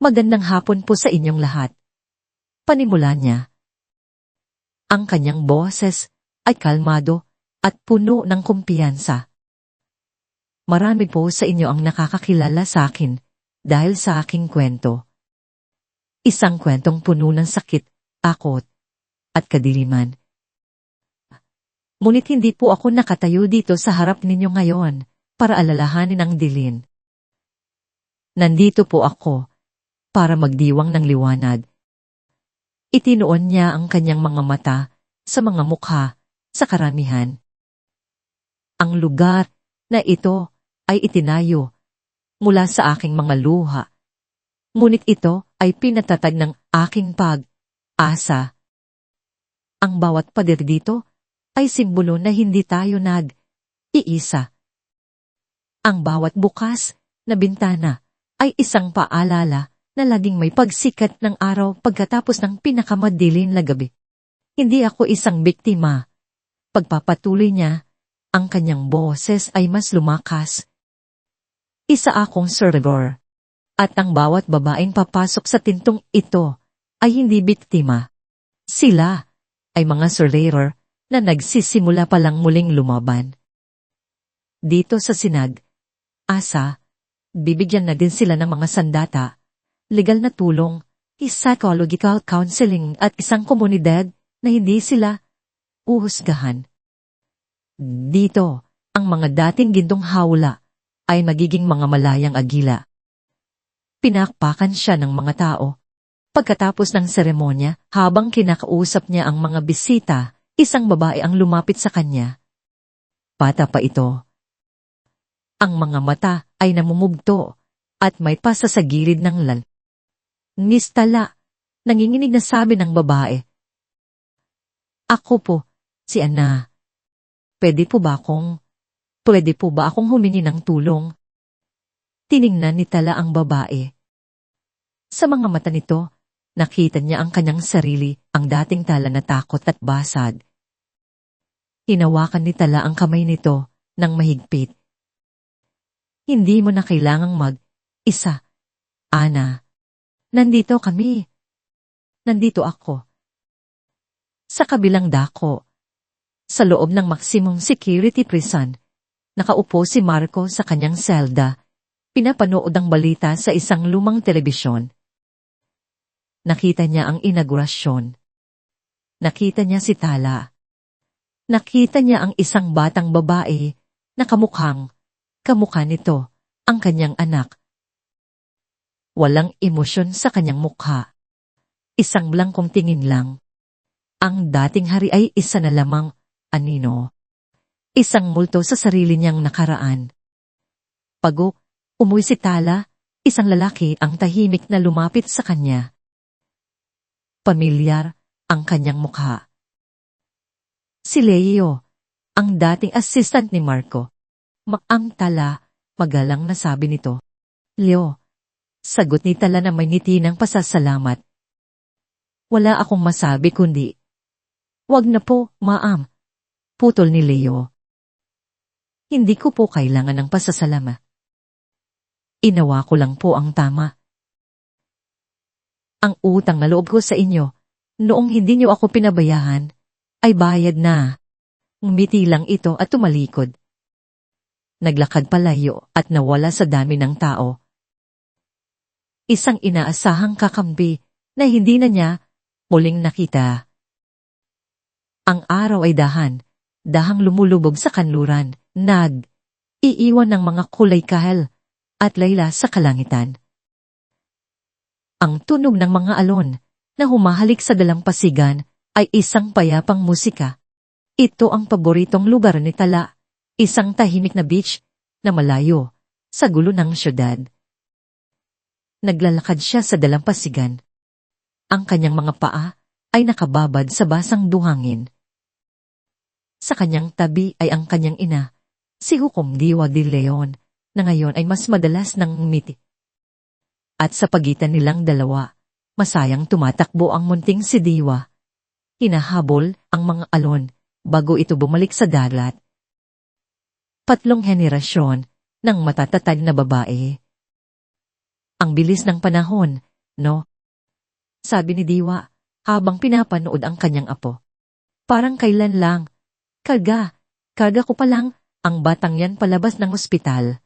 Magandang hapon po sa inyong lahat. Panimula niya. Ang kanyang boses ay kalmado at puno ng kumpiyansa. Marami po sa inyo ang nakakakilala sa akin dahil sa aking kwento. Isang kwentong puno ng sakit, takot, at kadiliman. Ngunit hindi po ako nakatayo dito sa harap ninyo ngayon para alalahanin ang dilin. Nandito po ako para magdiwang ng liwanag. Itinuon niya ang kanyang mga mata sa mga mukha sa karamihan. Ang lugar na ito ay itinayo mula sa aking mga luha. Ngunit ito ay pinatatag ng aking pag-asa. Ang bawat pader dito ay simbolo na hindi tayo nag-iisa. Ang bawat bukas na bintana ay isang paalala na laging may pagsikat ng araw pagkatapos ng pinakamadilim na gabi. Hindi ako isang biktima. Pagpapatuloy niya, ang kanyang boses ay mas lumakas. Isa akong survivor. At ang bawat babaeng papasok sa tintong ito ay hindi biktima. Sila ay mga survivor na nagsisimula palang muling lumaban. Dito sa Sinag-asa, bibigyan na din sila ng mga sandata, legal na tulong, psychological counseling at isang komunidad na hindi sila uhusgahan. Dito, ang mga dating gintong hawla ay magiging mga malayang agila. Pinakpakan siya ng mga tao. Pagkatapos ng seremonya, habang kinakausap niya ang mga bisita, isang babae ang lumapit sa kanya. Bata pa ito. Ang mga mata ay namumugto at may pasa sa gilid ng lal. Miss Tala, nanginginig na sabi ng babae. Ako po, si Ana. Pwede po ba akong humingi ng tulong? Tiningnan ni Tala ang babae. Sa mga mata nito, nakita niya ang kanyang sarili, ang dating Tala na takot at basag. Hinawakan ni Tala ang kamay nito ng mahigpit. Hindi mo na kailangang mag-isa, Ana. Nandito kami. Nandito ako. Sa kabilang dako, sa loob ng maximum security prison, nakaupo si Marco sa kanyang selda, pinapanood ang balita sa isang lumang telebisyon. Nakita niya ang inaugurasyon. Nakita niya si Tala. Nakita niya ang isang batang babae na kamukha nito, ang kanyang anak. Walang emosyon sa kanyang mukha. Isang blangkong tingin lang. Ang dating hari ay isa na lamang, anino. Isang multo sa sarili niyang nakaraan. Umuwi si Tala, isang lalaki ang tahimik na lumapit sa kanya. Pamilyar ang kanyang mukha. Si Leo, ang dating assistant ni Marco. Ang Tala, magalang na sabi nito. Leo, sagot ni Tala na may ngiti ng pasasalamat. Wala akong masabi kundi, wag na po, ma'am. Putol ni Leo. Hindi ko po kailangan ng pasasalamat. Inawa ko lang po ang tama. Ang utang na loob ko sa inyo, noong hindi niyo ako pinabayahan, ay bayad na. Ngumiti lang ito at tumalikod. Naglakad palayo at nawala sa dami ng tao. Isang inaasahang kakampi na hindi na niya muling nakita. Ang araw ay dahang lumulubog sa kanluran, iiwan ng mga kulay kahel at layla sa kalangitan. Ang tunog ng mga alon na humahalik sa dalampasigan ay isang payapang musika. Ito ang paboritong lugar ni Tala, isang tahimik na beach na malayo sa gulo ng syudad. Naglalakad siya sa dalampasigan. Ang kanyang mga paa ay nakababad sa basang duhangin. Sa kanyang tabi ay ang kanyang ina, si Hukom Diwa de Leon, na ngayon ay mas madalas nang ngumiti. At sa pagitan nilang dalawa, masayang tumatakbo ang munting si Diwa. Hinahabol ang mga alon bago ito bumalik sa dagat. 3 henerasyon ng matatatag na babae. Ang bilis ng panahon, no? Sabi ni Diwa habang pinapanood ang kanyang apo. Parang kailan lang. Karga ko pa lang ang batang yan palabas ng ospital.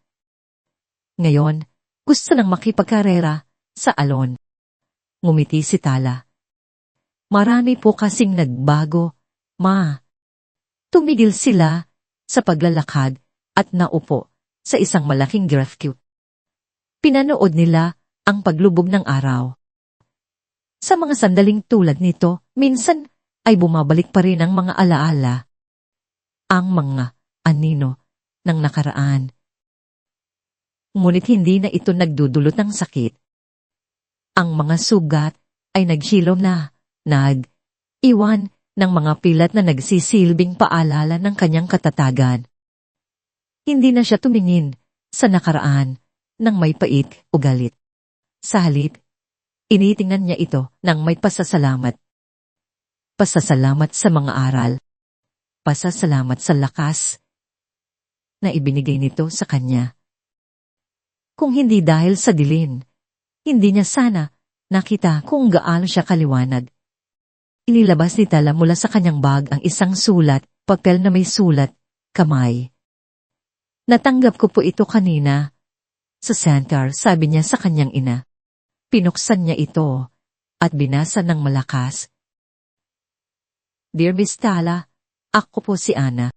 Ngayon, gusto nang makipagkarera sa alon. Ngumiti si Tala. Marami po kasing nagbago, Ma. Tumigil sila sa paglalakad at naupo sa isang malaking giraffe cube. Pinanood nila ang paglubog ng araw. Sa mga sandaling tulad nito, minsan ay bumabalik pa rin ang mga alaala. Ang mga anino ng nakaraan. Ngunit hindi na ito nagdudulot ng sakit. Ang mga sugat ay nagsilom na, nag-iwan ng mga pilat na nagsisilbing paalala ng kanyang katatagan. Hindi na siya tumingin sa nakaraan ng may pait o galit. Sa halip, initingnan niya ito ng may pasasalamat. Pasasalamat sa mga aral. Pasasalamat sa lakas na ibinigay nito sa kanya. Kung hindi dahil sa dilim, hindi niya sana nakita kung gaano siya kaliwanag. Inilabas ni Tala mula sa kanyang bag ang isang sulat, papel na may sulat, kamay. Natanggap ko po ito kanina. Sa center, sabi niya sa kanyang ina. Pinuksan niya ito at binasa ng malakas. Dear Miss Tala, ako po si Ana.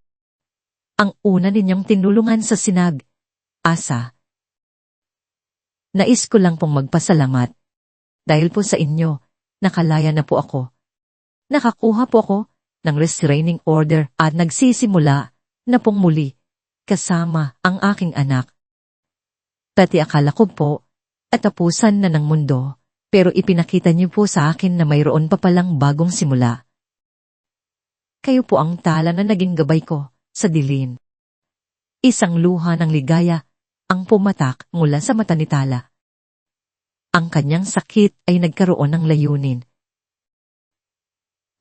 Ang una ninyong tinulungan sa sinag, Asa. Nais ko lang pong magpasalamat. Dahil po sa inyo, nakalaya na po ako. Nakakuha po ako ng restraining order at nagsisimula na pong muli kasama ang aking anak. Pati akala ko po at tapusan na ng mundo, pero ipinakita niyo po sa akin na mayroon pa palang bagong simula. Kayo po ang tala na naging gabay ko sa dilim. Isang luha ng ligaya ang pumatak mula sa mata ni Tala. Ang kanyang sakit ay nagkaroon ng layunin.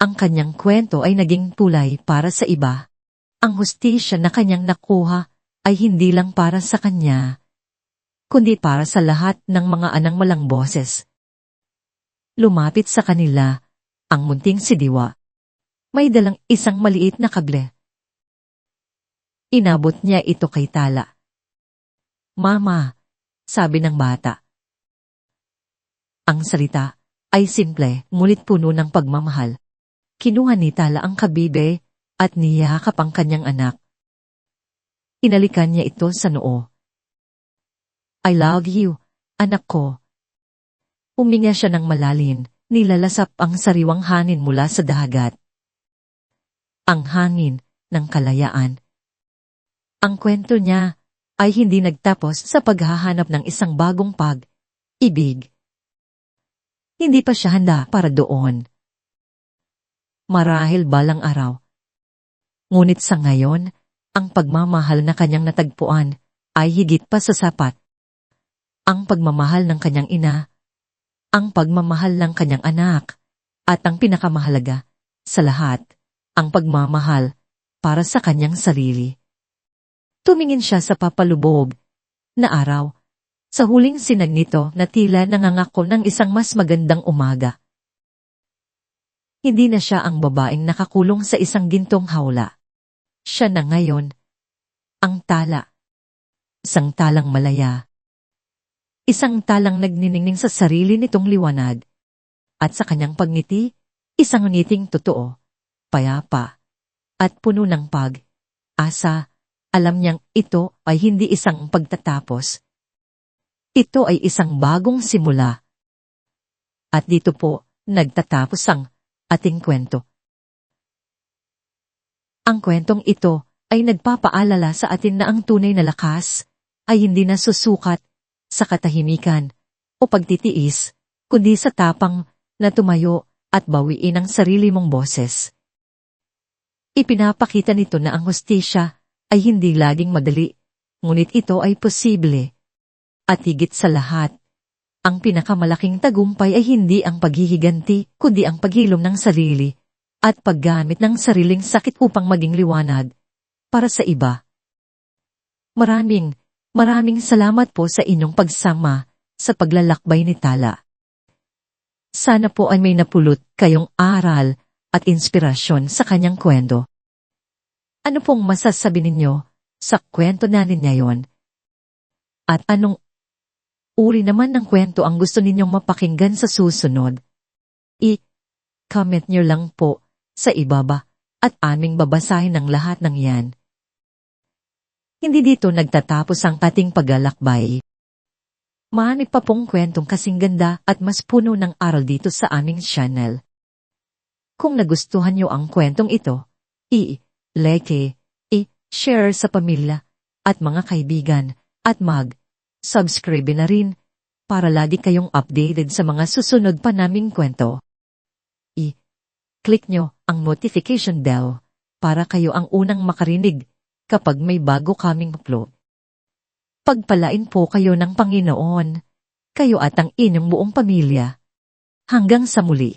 Ang kanyang kwento ay naging tulay para sa iba. Ang hustisya na kanyang nakuha ay hindi lang para sa kanya, kundi para sa lahat ng mga anang malang boses. Lumapit sa kanila ang munting si Diwa. May dalang isang maliit na kable. Inabot niya ito kay Tala. Mama, sabi ng bata. Ang salita ay simple, ngunit puno ng pagmamahal. Kinuha ni Tala ang kabibe at niyakap ang kanyang anak. Inalikan niya ito sa noo. I love you, anak ko. Huminga siya ng malalim, nilalasap ang sariwang hangin mula sa dagat. Ang hangin ng kalayaan. Ang kwento niya ay hindi nagtapos sa paghahanap ng isang bagong pag-ibig. Hindi pa siya handa para doon. Marahil balang araw. Ngunit sa ngayon, ang pagmamahal na kanyang natagpuan ay higit pa sa sapat. Ang pagmamahal ng kanyang ina, ang pagmamahal ng kanyang anak, at ang pinakamahalaga sa lahat, ang pagmamahal para sa kanyang sarili. Tumingin siya sa papalubog na araw, sa huling sinag nito na tila nangangako ng isang mas magandang umaga. Hindi na siya ang babaeng nakakulong sa isang gintong hawla. Siya na ngayon, ang Tala. Isang talang malaya. Isang talang nagniningning sa sarili nitong liwanag. At sa kanyang pagngiti, isang ngiting totoo, payapa, at puno ng pag-asa. Alam niyang ito ay hindi isang pagtatapos. Ito ay isang bagong simula. At dito po, nagtatapos ang ating kwento. Ang kwentong ito ay nagpapaalala sa atin na ang tunay na lakas ay hindi nasusukat sa katahimikan o pagtitiis, kundi sa tapang na tumayo at bawiin ang sarili mong boses. Ipinapakita nito na ang hustisya ay hindi laging madali, Ngunit ito ay posible. At higit sa lahat, ang pinakamalaking tagumpay ay hindi ang paghihiganti, kundi ang paghilom ng sarili at paggamit ng sariling sakit upang maging liwanag para sa iba. Maraming salamat po sa inyong pagsama sa paglalakbay ni Tala. Sana po ay may napulot kayong aral at inspirasyon sa kanyang kwento. Ano pong masasabi ninyo sa kwento natin ngayon? At anong uri naman ng kwento ang gusto ninyong mapakinggan sa susunod? I-comment nyo lang po sa ibaba at aming babasahin ang lahat ng yan. Hindi dito nagtatapos ang ating paglalakbay. Marami pa pong kwentong kasing ganda at mas puno ng aral dito sa aming channel. Kung nagustuhan nyo ang kwentong ito, i-like, i-share sa pamilya at mga kaibigan at mag-subscribe na rin para lagi kayong updated sa mga susunod pa naming kwento. I-click nyo ang notification bell para kayo ang unang makarinig kapag may bago kaming upload. Pagpalain po kayo ng Panginoon, kayo at ang inyong buong pamilya. Hanggang sa muli.